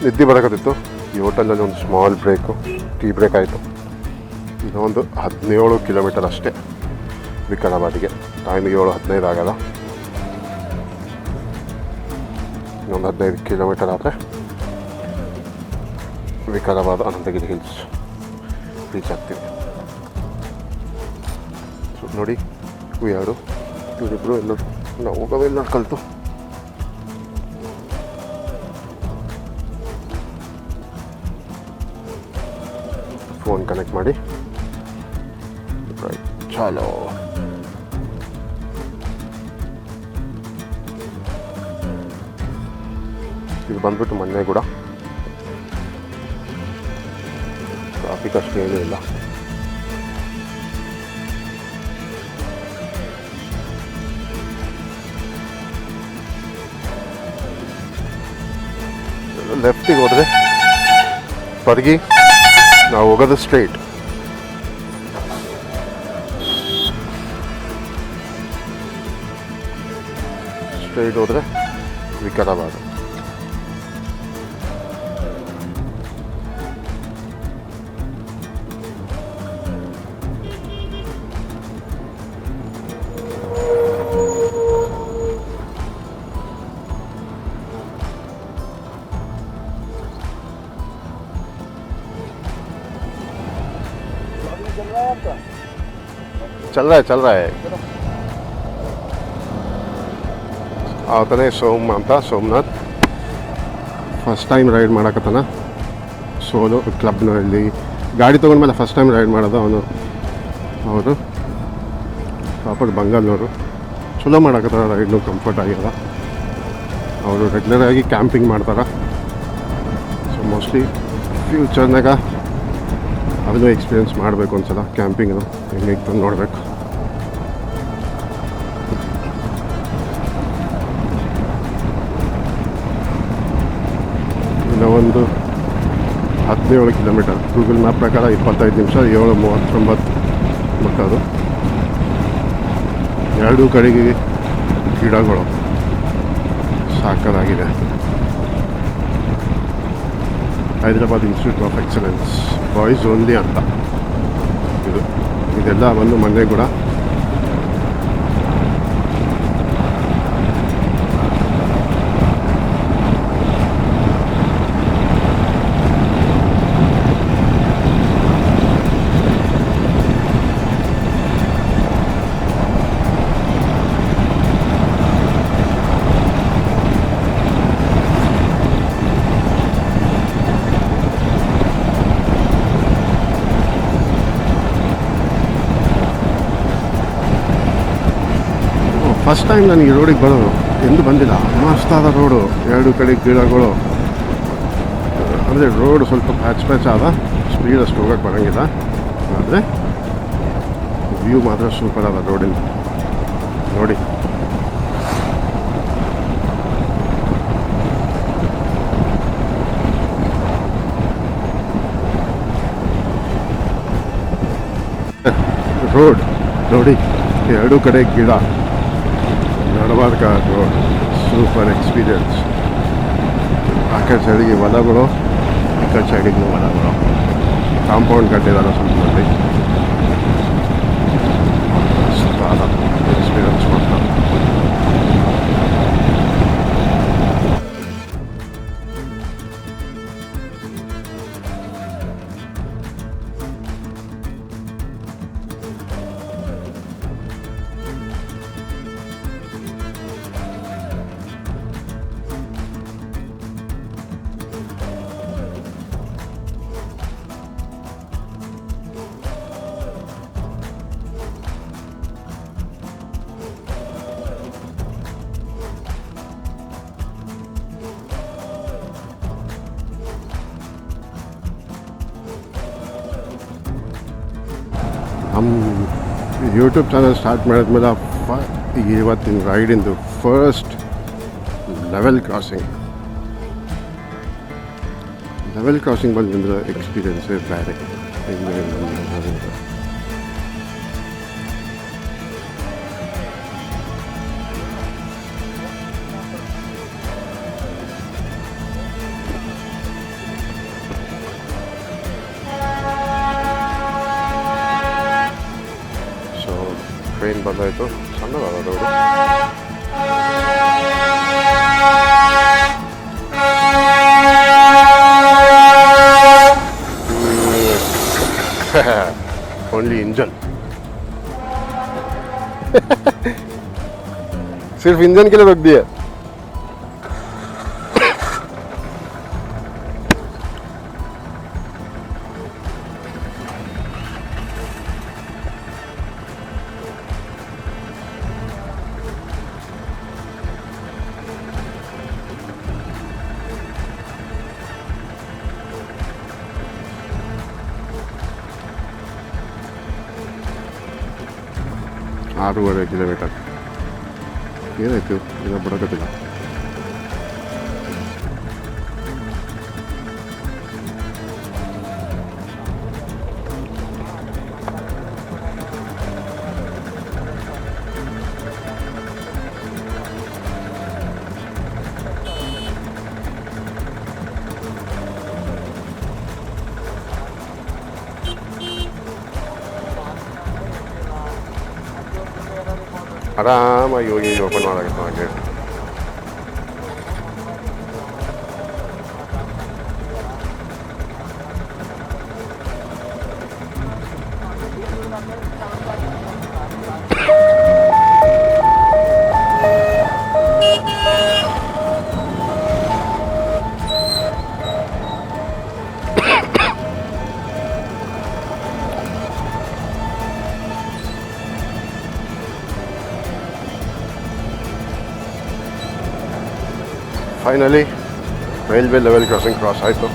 ನಿದ್ದೆ ಬರೋಕತ್ತಿತ್ತು. ಈ ಹೋಟೆಲಲ್ಲಿ ಒಂದು ಸ್ಮಾಲ್ ಬ್ರೇಕು, ಟೀ ಬ್ರೇಕ್ ಆಯಿತು. ಇನ್ನೊಂದು 17 ಕಿಲೋಮೀಟರ್ ಅಷ್ಟೇ ವಿಕಾರಾಬಾದಿಗೆ. ಟೈಮಿಗೆ 7:15 ಆಗಲ್ಲ. ಇನ್ನೊಂದು 15 ಕಿಲೋಮೀಟರ್ ಆದರೆ ವಿಕಾರಾಬಾದ್ ಅನಂತಗಿರಿ ಹಿಲ್ಸ್ ರೀಚ್ ಆಗ್ತೀವಿ. ಸೊ ನೋಡಿ, ಇವರಿಬ್ಬರು ಎಲ್ಲರೂ ನಾವು ಹೋಗೋವೆಲ್ಲ ಕಲಿತು ಫೋನ್ ಕನೆಕ್ಟ್ ಮಾಡಿ ಚಲೋ. ಇದು ಬಂದ್ಬಿಟ್ಟು ಮೊನ್ನೆ ಕೂಡ ಟ್ರಾಫಿಕ್ ಅಷ್ಟು ಏನೂ ಇಲ್ಲ. ಲೆಫ್ಟಿಗೆ ಹೋದರೆ ಪರ್ಗಿ, ನಾವು ಹೋಗೋದು ಸ್ಟ್ರೈಟ್. ಸ್ಟ್ರೈಟ್ ಹೋದರೆ ವಿಕಾರಾಬಾದ್. चल रहा है ಆತನೇ ಸೋಮ್ ಅಂತ, ಸೋಮನಾಥ್. ಫಸ್ಟ್ ಟೈಮ್ ರೈಡ್ ಮಾಡಕತ್ತಾನ ಸೋಲು ಕ್ಲಬ್ನಲ್ಲಿ. ಗಾಡಿ ತೊಗೊಂಡ್ಮೇಲೆ ಫಸ್ಟ್ ಟೈಮ್ ರೈಡ್ ಮಾಡೋದು ಅವನು. ಅವರು ಪ್ರಾಪರ್ ಬಂಗಾಲ್ನವರು. ಚಲೋ ಮಾಡಕತ್ತಾರ ರೈಡ್ನು, ಕಂಫರ್ಟ್ ಆಗ್ಯದ. ಅವರು ರೆಗ್ಯುಲರಾಗಿ ಕ್ಯಾಂಪಿಂಗ್ ಮಾಡ್ತಾರೆ. ಸೊ ಮೋಸ್ಟ್ಲಿ ಫ್ಯೂಚರ್ನಾಗ ಅದನ್ನು ಎಕ್ಸ್ಪೀರಿಯೆನ್ಸ್ ಮಾಡಬೇಕು ಒಂದ್ಸಲ. ಕ್ಯಾಂಪಿಂಗು ಹೆಂಗಿತ್ತು ನೋಡಬೇಕು. ಇನ್ನು ಒಂದು 17 ಕಿಲೋಮೀಟರ್. ಗೂಗಲ್ ಮ್ಯಾಪ್ ಪ್ರಕಾರ 25 ನಿಮಿಷ, 7:39 ಮುಟ್ಟೋದು. ಎರಡೂ ಕಡೆಗೆ ಗಿಡಗಳು ಸಾಕಾಗಿದೆ. Hyderabad institute of excellence boys only ಅಂತ ಇದೆಲ್ಲ ಒಂದು ಮೊನ್ನೆ ಕೂಡ ಫಸ್ಟ್ ಟೈಮ್ ನನಗೆ ರೋಡಿಗೆ ಬರೋದು, ಎಂದು ಬಂದಿಲ್ಲ. ಮಸ್ತಾದ ರೋಡು, ಎರಡು ಕಡೆ ಗಿಡಗಳು. ಅಂದರೆ ರೋಡ್ ಸ್ವಲ್ಪ ಪ್ಯಾಚ್ ಆದ, ಸ್ಪೀಡ್ ಅಷ್ಟು ಹೋಗೋಕ್ಕೆ ಬರೋಂಗಿಲ್ಲ. ಆದರೆ ವ್ಯೂ ಮಾತ್ರ ಸೂಪರ್ ಅದ ರೋಡಿನ. ನೋಡಿ ರೋಡ್ ನೋಡಿ, ಎರಡು ಕಡೆ ಗಿಡ, ನಡಬಾರ್ಕ ರೋಡ್. Super experience. ಆ ಕಡೆ ಸೈಡಿಗೆ ಹೊಲಗಳು, ಈ ಕಡೆ ಸೈಡಿಗೆ ಹೊಲಗಳು. ಕಾಂಪೌಂಡ್ ಕಟ್ಟಿದ್ದಾರೆ ಸ್ವಲ್ಪ ಮಂದಿ. ಎಕ್ಸ್ಪೀರಿಯನ್ಸ್ ಮಾಡ್ತಾರೆ. ಯೂಟ್ಯೂಬ್ ಚಾನಲ್ ಸ್ಟಾರ್ಟ್ ಮಾಡಿದ್ಮೇಲೆ ಇವತ್ತಿನ ರೈಡಿಂದು ಫಸ್ಟ್ ಲೆವೆಲ್ ಕ್ರಾಸಿಂಗ್ ಬಂದ್ರೆ ಎಕ್ಸ್ಪೀರಿಯನ್ಸೇ ಬೇರೆ. ಟ್ರೈನ್ ಬಂದಾಯಿತು. ಸಣ್ಣದಾದ ರೋಡು. ओनली इंजन सिर्फ इंजन के लिए रख दिया. 6.5 ಕಿಲೋಮೀಟರ್. ಏನಾಯಿತು ಇನ್ನೂ ಬಿಡೋಕತ್ತಿಲ್ಲ. ಆರಾಮಾಗಿ ಹೋಗಿ ಓಪನ್ ಮಾಡಾಗುತ್ತೆ ಆ gate. Finally railway level crossing cross ಆಯಿತು.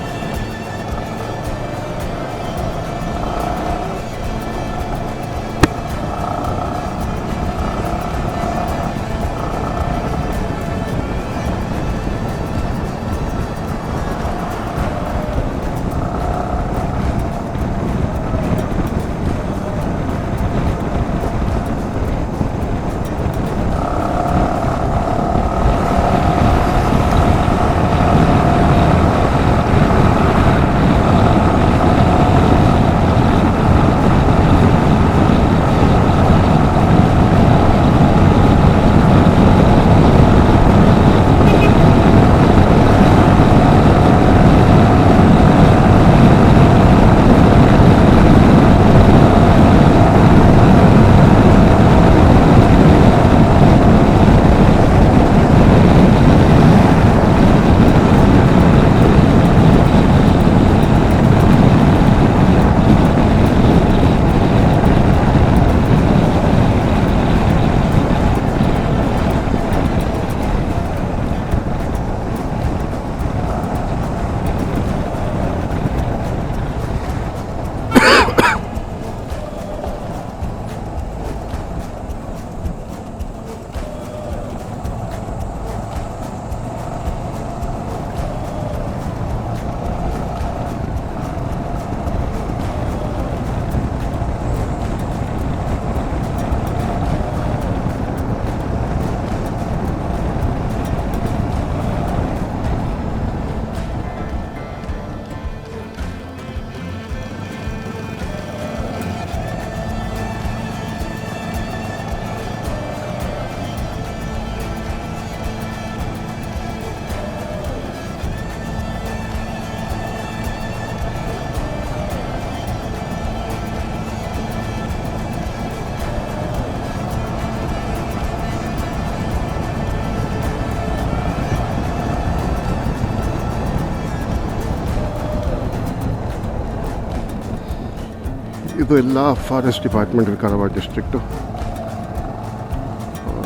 ಇದು ಎಲ್ಲ forest department Karwar district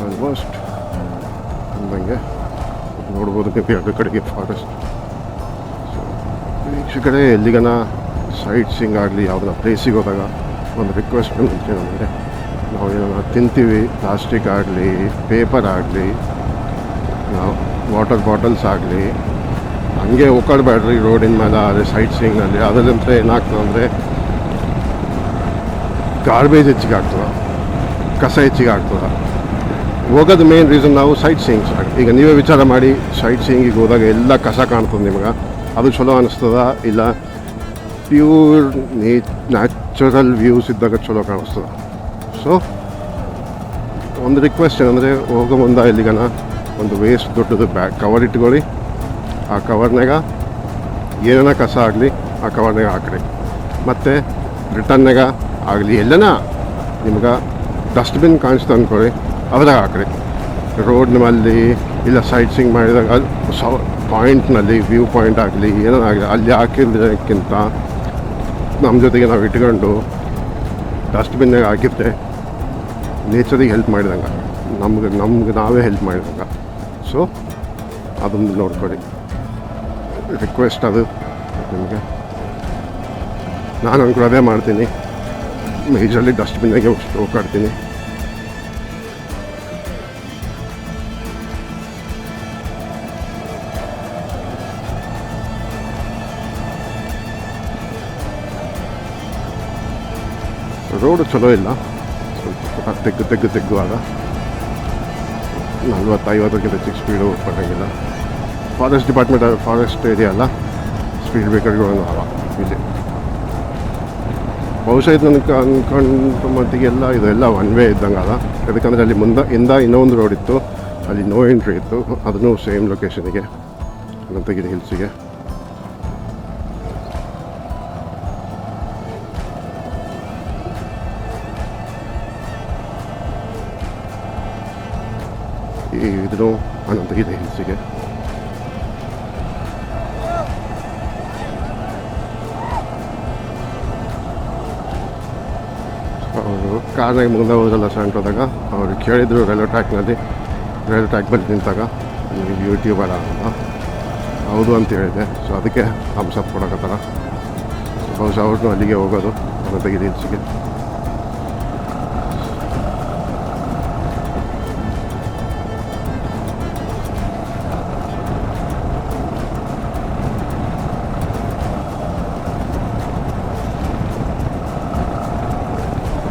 almost ಅಂದಂಗೆ ನೋಡ್ಬೋದು ನೀವು ಎರಡು ಕಡೆಗೆ ಫಾರೆಸ್ಟ್. ವೀಕ್ಷಕರೇ, ಎಲ್ಲಿಗನ ಸೈಟ್ ಸೀಯಿಂಗ್ ಆಗಲಿ ಯಾವುದನ್ನ ಪ್ಲೇಸಿಗೆ ಹೋದಾಗ ಒಂದು ರಿಕ್ವೆಸ್ಟ್ ಏನಂದರೆ, ನಾವು ಏನಾರ ತಿಂತೀವಿ, ಪ್ಲಾಸ್ಟಿಕ್ ಆಗಲಿ, ಪೇಪರ್ ಆಗಲಿ, ನಾವು ವಾಟರ್ ಬಾಟಲ್ಸ್ ಆಗಲಿ ಹಂಗೆ ಹೋಗ್ಕೊಳ್ಬೇಡ್ರಿ ರೋಡಿನ ಮೇಲೆ. ಅದೇ ಸೈಟ್ ಸೀಯಿಂಗ್ನಲ್ಲಿ ಅದರಂತ ಏನಾಗ್ತದೆ ಅಂದರೆ ಗಾರ್ಬೇಜ್ ಹೆಚ್ಚಿಗೆ ಆಗ್ತದೆ, ಕಸ ಹೆಚ್ಚಿಗೆ ಆಗ್ತದೆ. ಹೋಗೋದು ಮೇನ್ ರೀಸನ್ ನಾವು ಸೈಟ್ ಸೀಯಿಂಗ್ಸ್ ಆಗಿ. ಈಗ ನೀವೇ ವಿಚಾರ ಮಾಡಿ, ಸೈಟ್ ಸೀಯಿಂಗಿಗೆ ಹೋದಾಗ ಎಲ್ಲ ಕಸ ಕಾಣ್ತದೆ ನಿಮ್ಗೆ, ಅದು ಚಲೋ ಅನ್ನಿಸ್ತದ? ಇಲ್ಲ ಪ್ಯೂರ್ ನ್ಯಾಚುರಲ್ ವ್ಯೂಸ್ ಇದ್ದಾಗ ಚಲೋ ಕಾಣಿಸ್ತದೆ. ಸೊ ಒಂದು ರಿಕ್ವೆಸ್ಟ್ ಏನಂದರೆ, ಹೋಗೋ ಮುಂದೆ ಎಲ್ಲಿಗನ ಒಂದು ವೇಸ್ಟ್ ದೊಡ್ಡದು ಕವರ್ ಇಟ್ಕೊಳ್ಳಿ. ಆ ಕವರ್ನಾಗ ಏನೇನ ಕಸ ಆಗಲಿ ಆ ಕವರ್ನಾಗ ಹಾಕ್ರಿ. ಮತ್ತು ರಿಟರ್ನಾಗ ಆಗಲಿ ಎಲ್ಲನ ನಿಮ್ಗೆ ಡಸ್ಟ್ಬಿನ್ ಕಾಣಿಸ್ತಾ ಅಂದ್ಕೊಳ್ಳಿ, ಅದ್ರಾಗ ಹಾಕ್ರಿ. ರೋಡ್ ಮೇಲೆ ಇಲ್ಲ ಸೈಟ್ ಸೀಯಿಂಗ್ ಮಾಡಿದಾಗ ಪಾಯಿಂಟ್ನಲ್ಲಿ ವ್ಯೂ ಪಾಯಿಂಟ್ ಆಗಲಿ ಏನೋ ಆಗಲಿ ಅಲ್ಲಿ ಹಾಕಿರೋದಕ್ಕಿಂತ ನಮ್ಮ ಜೊತೆಗೆ ನಾವು ಇಟ್ಕೊಂಡು ಡಸ್ಟ್ಬಿನ್ನಾಗ ಹಾಕಿದ್ರೆ ನೇಚರಿಗೆ ಹೆಲ್ಪ್ ಮಾಡಿದಂಗೆ, ನಮ್ಗೆ ನಾವೇ ಹೆಲ್ಪ್ ಮಾಡಿದಂಗೆ. ಸೊ ಅದನ್ನು ನೋಡ್ಕೊಳ್ಳಿ, ರಿಕ್ವೆಸ್ಟ್ ಅದು ನಿಮಗೆ. ನಾನು ಅನ್ಕೊಳ್ಳೋದೇ ಮಾಡ್ತೀನಿ, ಮೇಜರ್ಲಿ ಡಸ್ಟ್ಬಿನ್ನಾಗೆ ಹೋಗ್ಕಾಡ್ತೀನಿ. ರೋಡು ಚಲೋ ಇಲ್ಲ, ಸ್ವಲ್ಪ ತೆಗ್ಗುವಾಗ 40-50ಕ್ಕಿಂತ ಹೆಚ್ಚಿಗೆ ಸ್ಪೀಡು ಪಡೋಂಗಿಲ್ಲ. ಫಾರೆಸ್ಟ್ ಏರಿಯಾ ಅಲ್ಲ, ಸ್ಪೀಡ್ ಬ್ರೇಕರ್ಗಳು ಅವ ಇಲ್ಲಿ. ಬಹುಶಃ ಇದು ನನಗೆ ಅನ್ಕೊಂಡ ಮಟ್ಟಿಗೆಲ್ಲ ಇದೆಲ್ಲ ಒನ್ ವೇ ಇದ್ದಂಗೆ ಅದ. ಯಾಕಂದರೆ ಅಲ್ಲಿ ಇಂದ ಇನ್ನೊಂದು ರೋಡ್ ಇತ್ತು, ಅಲ್ಲಿ ನೋ ಎಂಟ್ರಿ ಇತ್ತು, ಅದನ್ನು ಸೇಮ್ ಲೊಕೇಶನಿಗೆ, ಅನಂತಗಿರಿ ಹಿಲ್ಸಿಗೆ. ಇದನ್ನು ಅನಂತಗಿರಿ ಹಿಲ್ಸಿಗೆ. ಅವರು ಕಾರ್ನಾಗ ಮುಂದೆ ಹೋದ್ರಲ್ಲ ಹೋದಾಗ ಅವರು ಕೇಳಿದರು ರೈಲ್ವೆ ಟ್ರ್ಯಾಕ್ ಬಳಿ ನಿಂತಾಗ ನೀವು ಯೂಟ್ಯೂಬರ್ ಅಂತ. ಹೌದು ಅಂತ ಹೇಳಿದೆ. ಸೊ ಅದಕ್ಕೆ ಥಮ್ಸ್ ಅಪ್ ಕೊಡೋಕತ್ತಾರ. ಬಹುಶಃ ಅವ್ರನ್ನೂ ಅಲ್ಲಿಗೆ ಹೋಗೋದು, ಅನಂತಗಿರಿ ಹಿಲ್ಸಿಗೆ.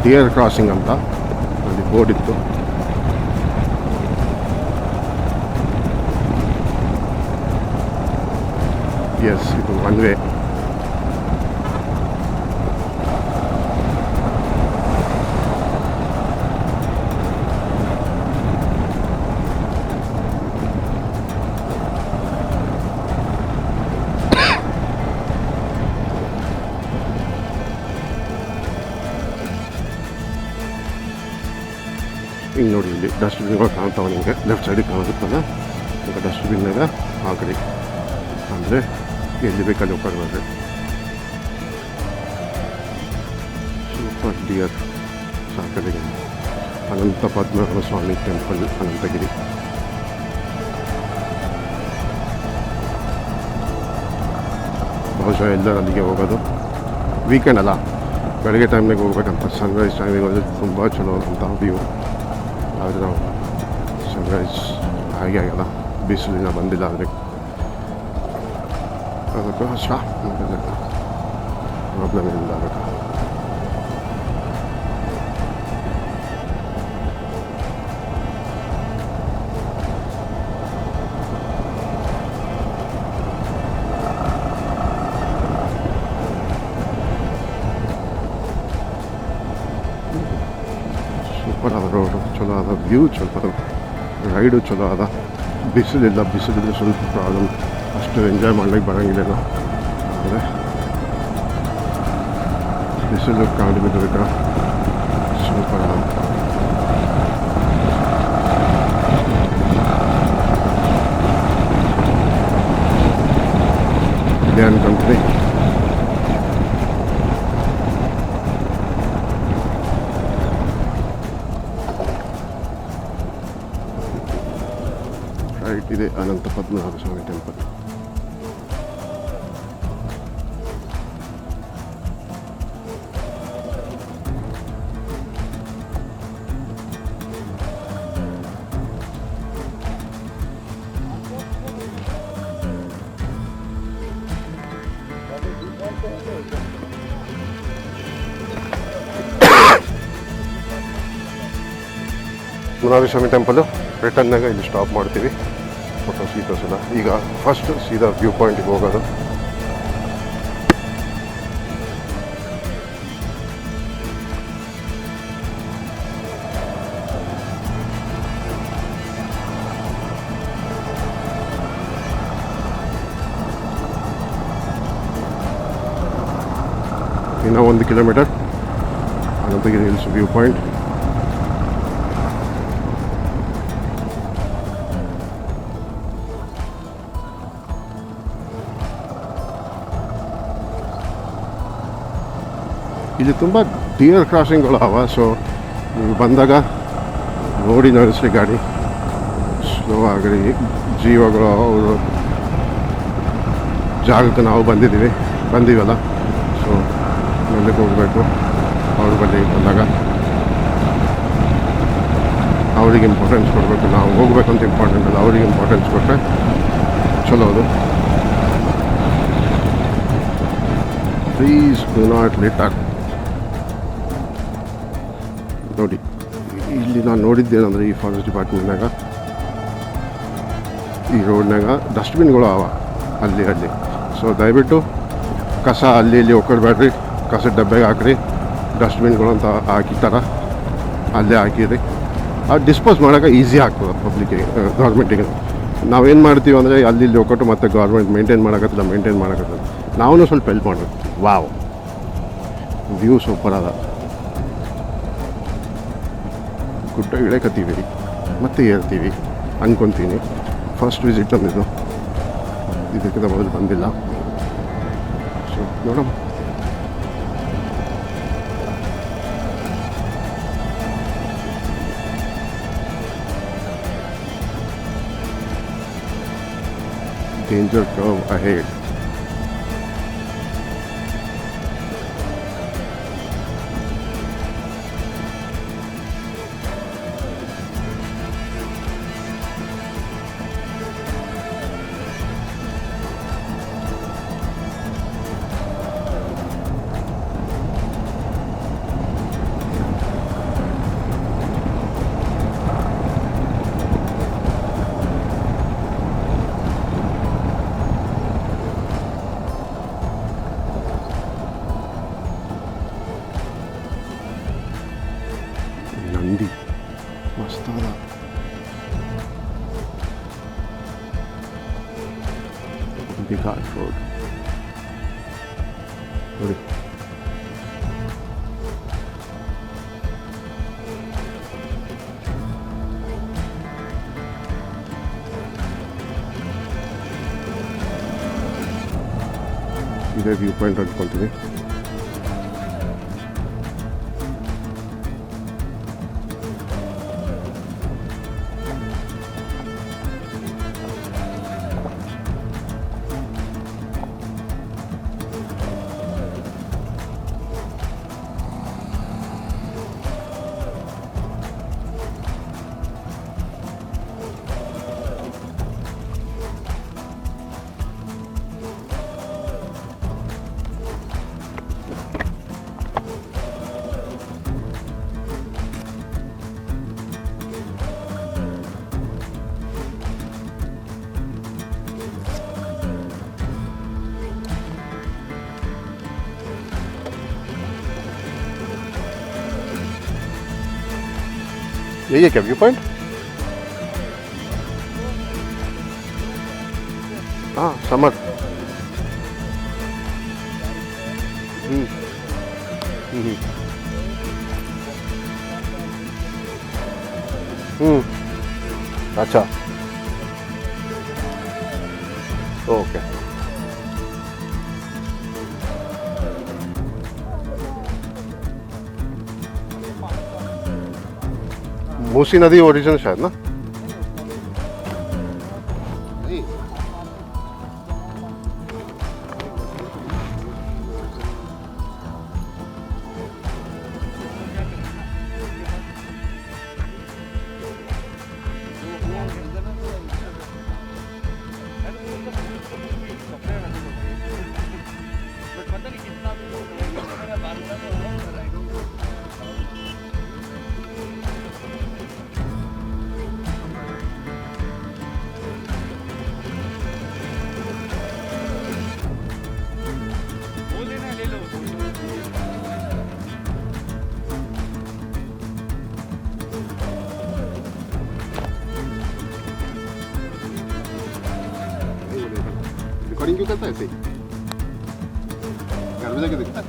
ಡಿಯರ್ ಕ್ರಾಸಿಂಗ್ ಅಂತ ಅಲ್ಲಿ ಬೋರ್ಡ್ ಇತ್ತು. ಎಸ್, ಇದು ಒನ್ ವೇ. ಹಿಂಗೆ ನೋಡಿ, ಇಲ್ಲಿ ಡಸ್ಟ್ಬಿನ್ಗಳು ಕಾಣ್ತಾವೆ ನಿಮಗೆ. ಲೆಫ್ಟ್ ಸೈಡಿಗೆ ಕಾಣಿಸುತ್ತಲ್ಲ, ಈಗ ಡಸ್ಟ್ಬಿನ್ನಾಗ ಆ ಕಡೆ, ಅಂದರೆ ಎಲ್ಲಿ ಬೇಕಲ್ಲಿ ಹೋಗ್ಬಾರ್ದು. ಸೂಪರ್ ಡಿಯರ್ ಸಾಕಡೆಗೆ ಅನಂತ ಪದ್ಮನಾಭ ಸ್ವಾಮಿ ಟೆಂಪಲ್, ಅನಂತಗಿರಿ. ಬಹುಶಃ ಎಲ್ಲರೂ ಅಲ್ಲಿಗೆ ಹೋಗೋದು. ವೀಕೆಂಡ್ ಅಲ್ಲ, ಬೆಳಗ್ಗೆ ಟೈಮ್ನಾಗ ಹೋಗ್ಬೇಕಂತ. ಸನ್ರೈಸ್ ಟೈಮಿಗೆ ಹೋದ್ರೆ ತುಂಬ ಚಲೋ ಅಂತ ವ್ಯೂ. ಆದರೆ ನಾವು ಸನ್ರೈಸ್ ಹಾಗೆ ಆಗಲ್ಲ, ಬಿಸಿಲಿನ ಬಂದಿಲ್ಲ. ಅದಕ್ಕೆ ಅದಕ್ಕೋಸ್ಕರ ಪ್ರಾಬ್ಲಮ್ ಇಲ್ಲ. ಅದಕ್ಕೆ ಸೂಪರ್ ಆದ ರೋಡು, ಚಲೋ ಆದ ವ್ಯೂ, ಚಲೋ ಅದ ರೈಡು, ಚಲೋ ಅದ. ಬಿಸಿಲಿದ್ರೆ ಸ್ವಲ್ಪ ಪ್ರಾಬ್ಲಮ್, ಅಷ್ಟು ಎಂಜಾಯ್ ಮಾಡ್ಲಿಕ್ಕೆ ಬರೋಂಗಿಲ್ಲ. ಅಂದರೆ ಬಿಸಿಲು ಕಾಡು ಬಿದ್ದೋದಕ್ಕೆ ಸೂಪರ್ ಅದ. ಇದೆ ಅನ್ಕೊಂತೀನಿ. ರೈಟ್ ಇದೆ ಅನಂತ ಪದ್ಮನಾಭ ಸ್ವಾಮಿ ಟೆಂಪಲ್. ಪದ್ಮನಾಭ ಸ್ವಾಮಿ ಟೆಂಪಲು ರಿಟರ್ನಾಗ ಇಲ್ಲಿ ಸ್ಟಾಪ್ ಮಾಡ್ತೀವಿ. ಫೋಟೋಸ್ ಎಲ್ಲ. ಈಗ ಫಸ್ಟ್ ಸೀದಾ ವ್ಯೂ ಪಾಯಿಂಟಿಗೆ ಹೋಗೋದು. ಇನ್ನೂ 1 ಕಿಲೋಮೀಟರ್ ಅನಂತಗಿರಿ ಹಿಲ್ಸ್ ವ್ಯೂ ಪಾಯಿಂಟ್. ಇಲ್ಲಿ ತುಂಬ ಡಿಯರ್ ಕ್ರಾಸಿಂಗ್ಗಳು ಅವ. ಸೊ ನೀವು ಬಂದಾಗ ನೋಡಿ ನಡೆಸಲಿ ಗಾಡಿ, ಸ್ಲೋ ಆಗಲಿ. ಜೀವಗಳು ಅವರು ಜಾಗಕ್ಕೆ ನಾವು ಬಂದೀವಲ್ಲ, ಸೊ ನೋಡ್ಲಿಕ್ಕೆ ಹೋಗಬೇಕು. ಅವ್ರ ಬಳಿ ಬಂದಾಗ ಅವ್ರಿಗೆ ಇಂಪಾರ್ಟೆನ್ಸ್ ಕೊಡಬೇಕು. ನಾವು ಹೋಗ್ಬೇಕಂತ ಇಂಪಾರ್ಟೆಂಟ್ ಅಲ್ಲ, ಅವ್ರಿಗೆ ಇಂಪಾರ್ಟೆನ್ಸ್ ಕೊಟ್ಟರೆ ಚಲೋ ಅದು. Please do not litre. ನೋಡಿ ಇಲ್ಲಿ ನಾನು ನೋಡಿದ್ದೇನೆಂದರೆ ಈ ಫಾರೆಸ್ಟ್ ಡಿಪಾರ್ಟ್ಮೆಂಟ್ನಾಗ ಈ ರೋಡ್ನಾಗ ಡಸ್ಟ್ಬಿನ್ಗಳು ಅವ ಅಲ್ಲಿ ಸೊ ದಯವಿಟ್ಟು ಕಸ ಅಲ್ಲಿ ಇಲ್ಲಿ ಒಕ್ಕಡ್ಬೇಡ್ರಿ, ಕಸದ ಡಬ್ಬೆಗೆ ಹಾಕ್ರಿ, ಡಸ್ಟ್ಬಿನ್ಗಳು ಅಂತ ಹಾಕಿರ್ತಾರ ಅಲ್ಲೇ ಹಾಕಿರಿ. ಅದು ಡಿಸ್ಪೋಸ್ ಮಾಡೋಕೆ ಈಸಿ ಆಗ್ತದೆ ಪಬ್ಲಿಕ್ಕಿಗೆ, ಗೌರ್ಮೆಂಟಿಗೆ. ನಾವೇನು ಮಾಡ್ತೀವಿ ಅಂದರೆ ಅಲ್ಲಿ ಇಲ್ಲಿ ಒಕ್ಕಟ್ಟು ಮತ್ತು ಗೌರ್ಮೆಂಟ್ ಮೇಂಟೈನ್ ಮಾಡೋಕತ್ತಿಲ್ಲ ನಾವು ಸ್ವಲ್ಪ ಹೆಲ್ಪ್ ಮಾಡಬೇಕು. ವಾವ್, ವ್ಯೂ ಸೂಪರ್ ಅದ, ಗುಡ್ಡ ಇಳಕತ್ತೀವಿ ಮತ್ತೆ ಏರ್ತೀವಿ ಅನ್ಕೊತೀನಿ. ಫಸ್ಟ್ ವಿಸಿಟ್ ನಮ್ಮಿದು, ಇದಕ್ಕಿಂತ ಮೊದಲು ಬಂದಿಲ್ಲ. ಸೊ ನೋಡಮ್ಮ. Danger curve ahead. ನಂದಿ ಮಸ್ತಾದ. ಘಾಟ್ ರೋಡ್ ನೋಡಿ. ಇದೇ ವ್ಯೂ ಪಾಯಿಂಟ್ ಅಂದ್ಕೊಳ್ತೀನಿ. यही है क्या व्यू पॉइंट? हाँ समर. अच्छा ओके. मूसी नदी ओरिजिन शायद ना. रिकॉर्डिंग क्यों करता है ऐसे ही? घर में जाके दिखता है.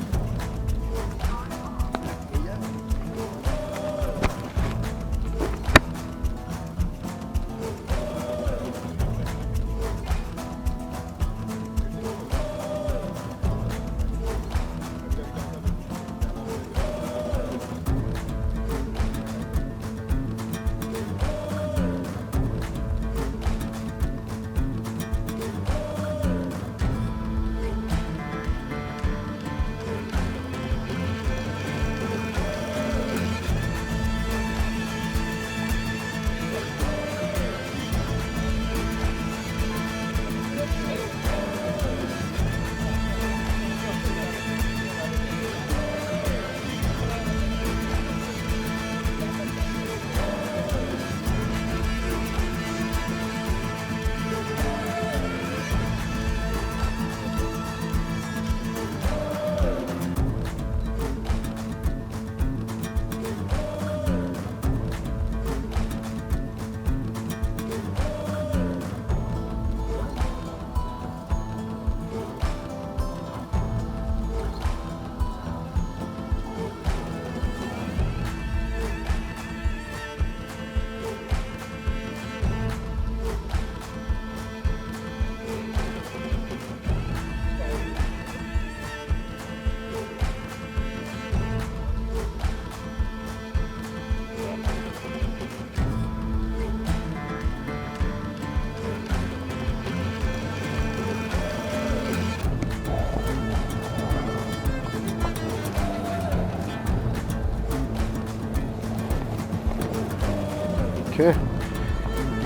ಓಕೆ,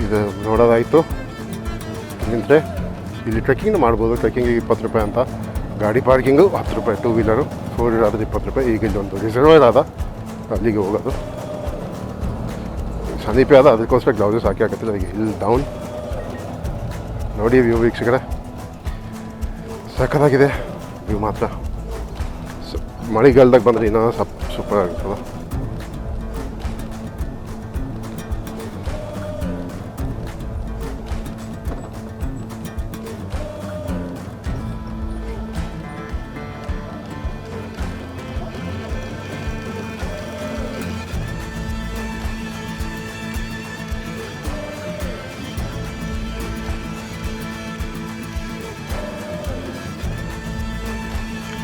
ಇದು ನೋಡೋದಾಯಿತು. ನಿಂತರೆ ಇಲ್ಲಿ ಟ್ರೆಕ್ಕಿಂಗ್ ಮಾಡ್ಬೋದು. ಟ್ರೆಕ್ಕಿಂಗಿಗೆ 20 ರೂಪಾಯಿ ಅಂತ, ಗಾಡಿ ಪಾರ್ಕಿಂಗು 10 ರೂಪಾಯಿ, 2 ವೀಲರು, 4 ವೀಲರ್ ಆದರೆ 20 ರೂಪಾಯಿ. ಈಗ ಇಲ್ಲೊಂದು ರಿಸರ್ವರ್ ಅದ, ಅಲ್ಲಿಗೆ ಹೋಗೋದು ಸಮೀಪ ಅದ, ಅದಕ್ಕೋಸ್ಕರ ಗ್ಲೌಸಸ್ ಹಾಕಿ ಹಾಕತ್ತಿಲ್ಲ. ಈಗ ಇಲ್ಲಿ ಡೌನ್ ನೋಡಿ ವ್ಯೂ ವೀಕ್ಷಕರೇ, ಸಖತ್ತಾಗಿದೆ ವ್ಯೂ ಮಾತ್ರ. ಮಳೆಗಾಲದಾಗ ಬಂದರೆ ಇನ್ನೂ ಸೂಪರ್ ಆಗಿರ್ತದೆ.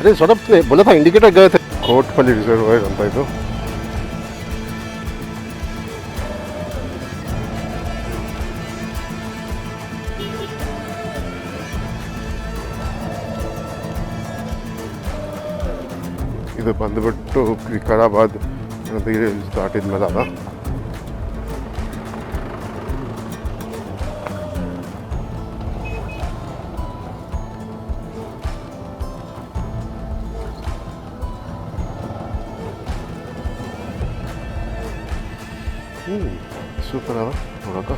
अरे सौरभ ने बोला था इंडिकेटर गए थे, कोटपल्ली रिजर्वायर ಅಂತ ಇದು. ಇದು ಬಂದುಬಿಟ್ಟು ವಿಕಾರಾಬಾದ್ ದಾಟಿದ ಮೇಲೆ ಅದ. ಸೂಪರ್ ಅದ ನೋಡೋಕೆ.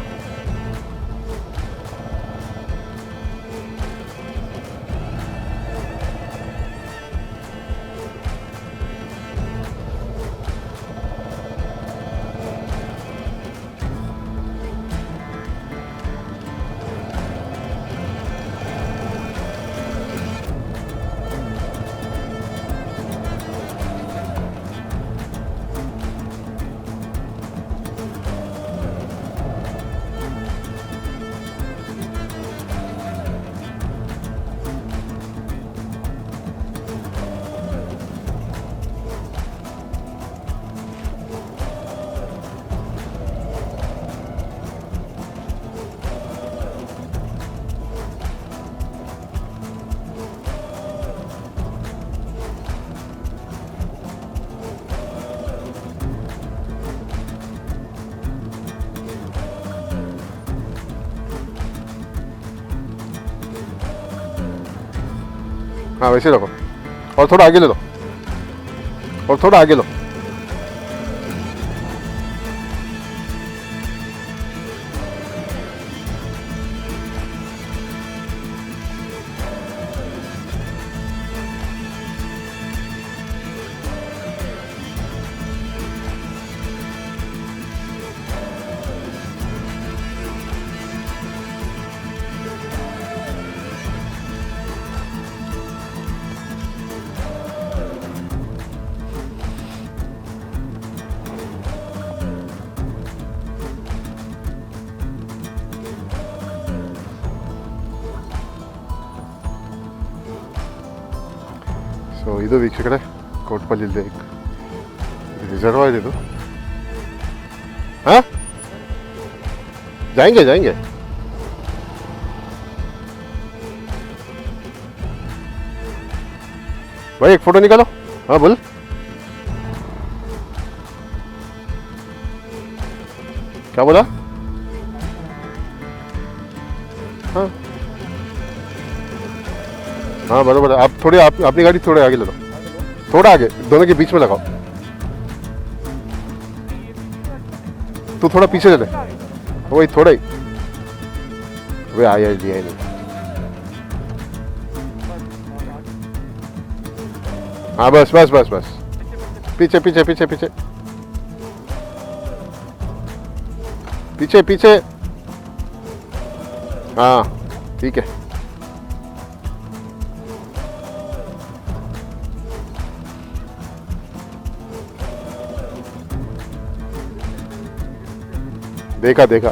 हाँ वैसे रखो, और थोड़ा आगे ले लो, और थोड़ा आगे लो. ಸೊ ಇದು ವೀಕ್ಷಕರೇ ಕೋಟ್ಪಲ್ಲಿ ಲೇಕ್ रिजर्वायर ಇದು. हाँ जाएंगे जाएंगे. भाई एक फोटो निकालो. हाँ बोल. क्या बोला? हाँ हाँ बराबर. आप थोड़ी अपनी गाड़ी थोड़े आगे ले लो, थोड़ा आगे, दोनों के बीच में लगाओ. तू थोड़ा पीछे ले ले, वही थोड़ा ही. वे आया लिया ही नहीं. हाँ बस बस बस बस, पीछे पीछे पीछे पीछे पीछे पीछे. हाँ ठीक है. देखा देखा.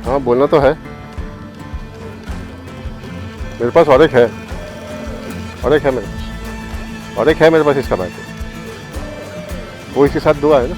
हाँ बोलना तो है. मेरे पास और एक है, और एक है मेरे पास, और एक है मेरे पास इसका बैग. वो इसके साथ 2 है ना.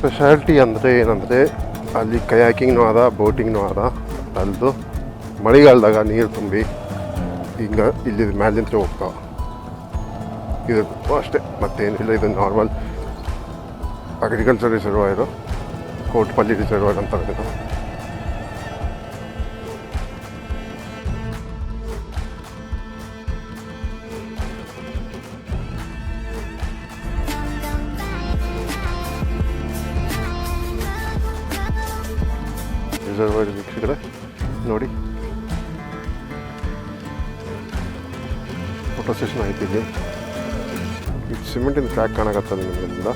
ಸ್ಪೆಷಾಲಿಟಿ ಅಂದರೆ ಏನಂದರೆ ಅಲ್ಲಿ ಕಯಾಕಿಂಗ್ನೂ ಅದ, ಬೋಟಿಂಗ್ನೂ ಅದ. ಅಲ್ಲದು ಮಳೆಗಾಲದಾಗ ನೀರು ತುಂಬಿ ಹಿಂಗೆ ಇಲ್ಲಿ ಮ್ಯಾಲಿಂದ ಹೋಗ್ತಾವೆ. ಇದು ಅಷ್ಟೇ, ಮತ್ತೇನಿಲ್ಲ. ಇದು ನಾರ್ಮಲ್ ಅಗ್ರಿಕಲ್ಚರ್ ರಿಸರ್ವಾಯರು, ಕೋಟ್ಪಲ್ಲಿ ರಿಸರ್ವಾಯರ್ ಅಂತ ಇದು. ರಿಸರ್ವಾಯರ್ ವೀಕ್ಷಕರೇ ನೋಡಿ, ಫೋಟೋ ಸೆಷನ್ ಐತಿ ಇಲ್ಲಿ. ಇದು ಸಿಮೆಂಟಿನ ಟ್ರ್ಯಾಕ್ ಕಾಣಕತ್ತದ ನಿಮ್ಮಿಂದ.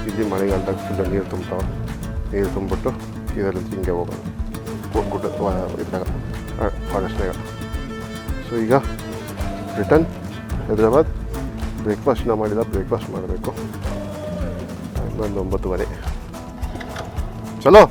ಇಲ್ಲಿ ಮಳೆಗಾಲದಾಗ ಫುಲ್ ನೀರು ತುಂಬ್ತಾವೆ. ನೀರು ತುಂಬಿಬಿಟ್ಟು ಇದರಲ್ಲಿ ಹಿಂಗೆ ಹೋಗೋದು ಗುಡ್ಡ ಇದ್ದಾಗ ಫಾರೆಸ್ಟ್ನಾಗ. ಸೊ ಈಗ ರಿಟರ್ನ್ ಹೈದ್ರಾಬಾದ್. ಬ್ರೇಕ್ಫಾಸ್ಟ್ನ ಮಾಡಿದ, ಬ್ರೇಕ್ಫಾಸ್ಟ್ ಮಾಡಬೇಕು. ಒಂದು 9:30. ಚಲೋ.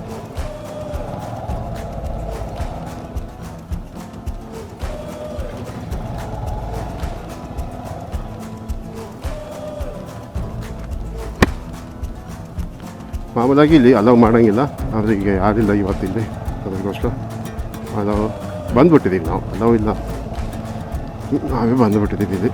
ಮಾಮೂಲಾಗಿ ಇಲ್ಲಿ ಅಲೌ ಮಾಡೋಂಗಿಲ್ಲ, ಆದರೆ ಈಗ ಯಾರಿಲ್ಲ ಇವತ್ತಿಲ್ಲಿ, ಅದಕ್ಕೋಸ್ಕರ ಅಲೌ ಬಂದುಬಿಟ್ಟಿದ್ದೀವಿ ನಾವು. ಅಲೌ ಇಲ್ಲ, ನಾವೇ ಬಂದುಬಿಟ್ಟಿದ್ದೀವಿ ಇಲ್ಲಿ.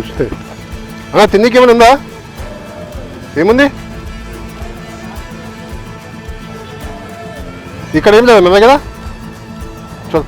పూछते అన్నా తిన్నీకి ఏమైనా ఉందా ఏముంది ఇక్కడ ఏం లేదా మన దగ్గర చల్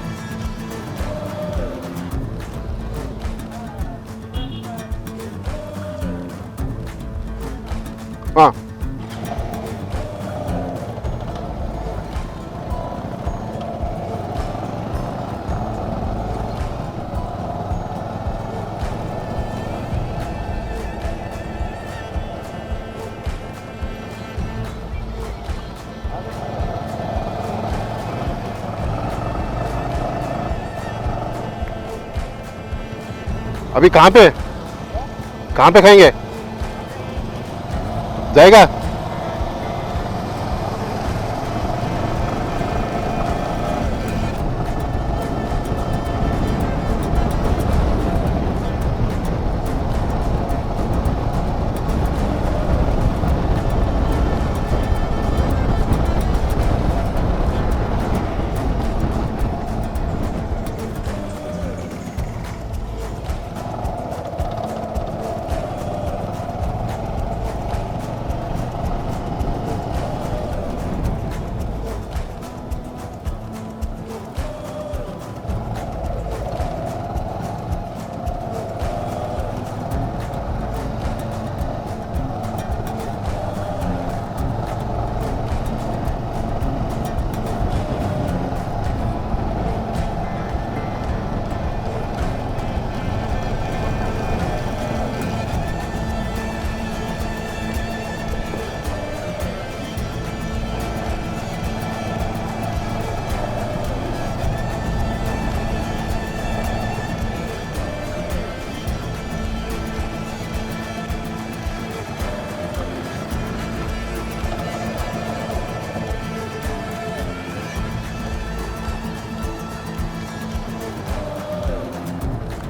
अभी कहाँ पे खाएंगे जाएगा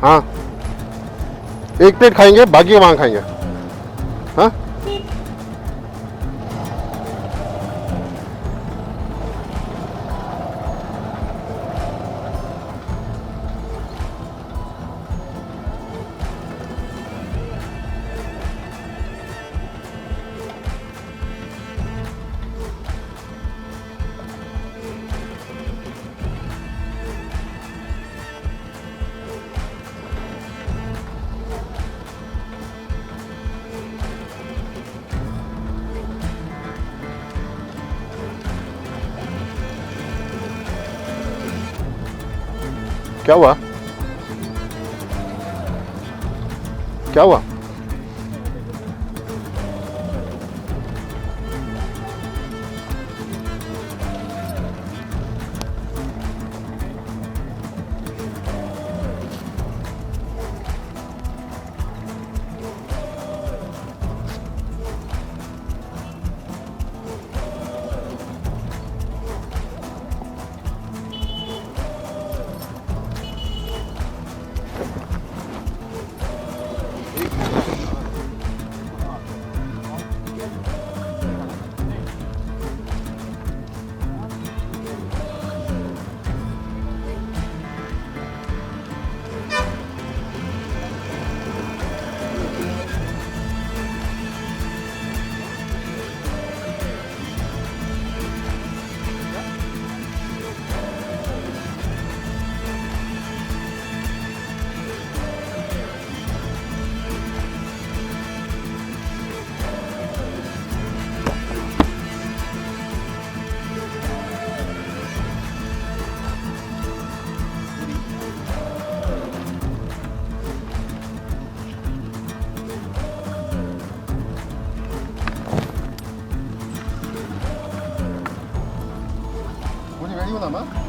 हाँ एक प्लेट खाएंगे बाकी वहाँ खाएंगे हाँ क्या हुआ क्या हुआ Ready mo naman?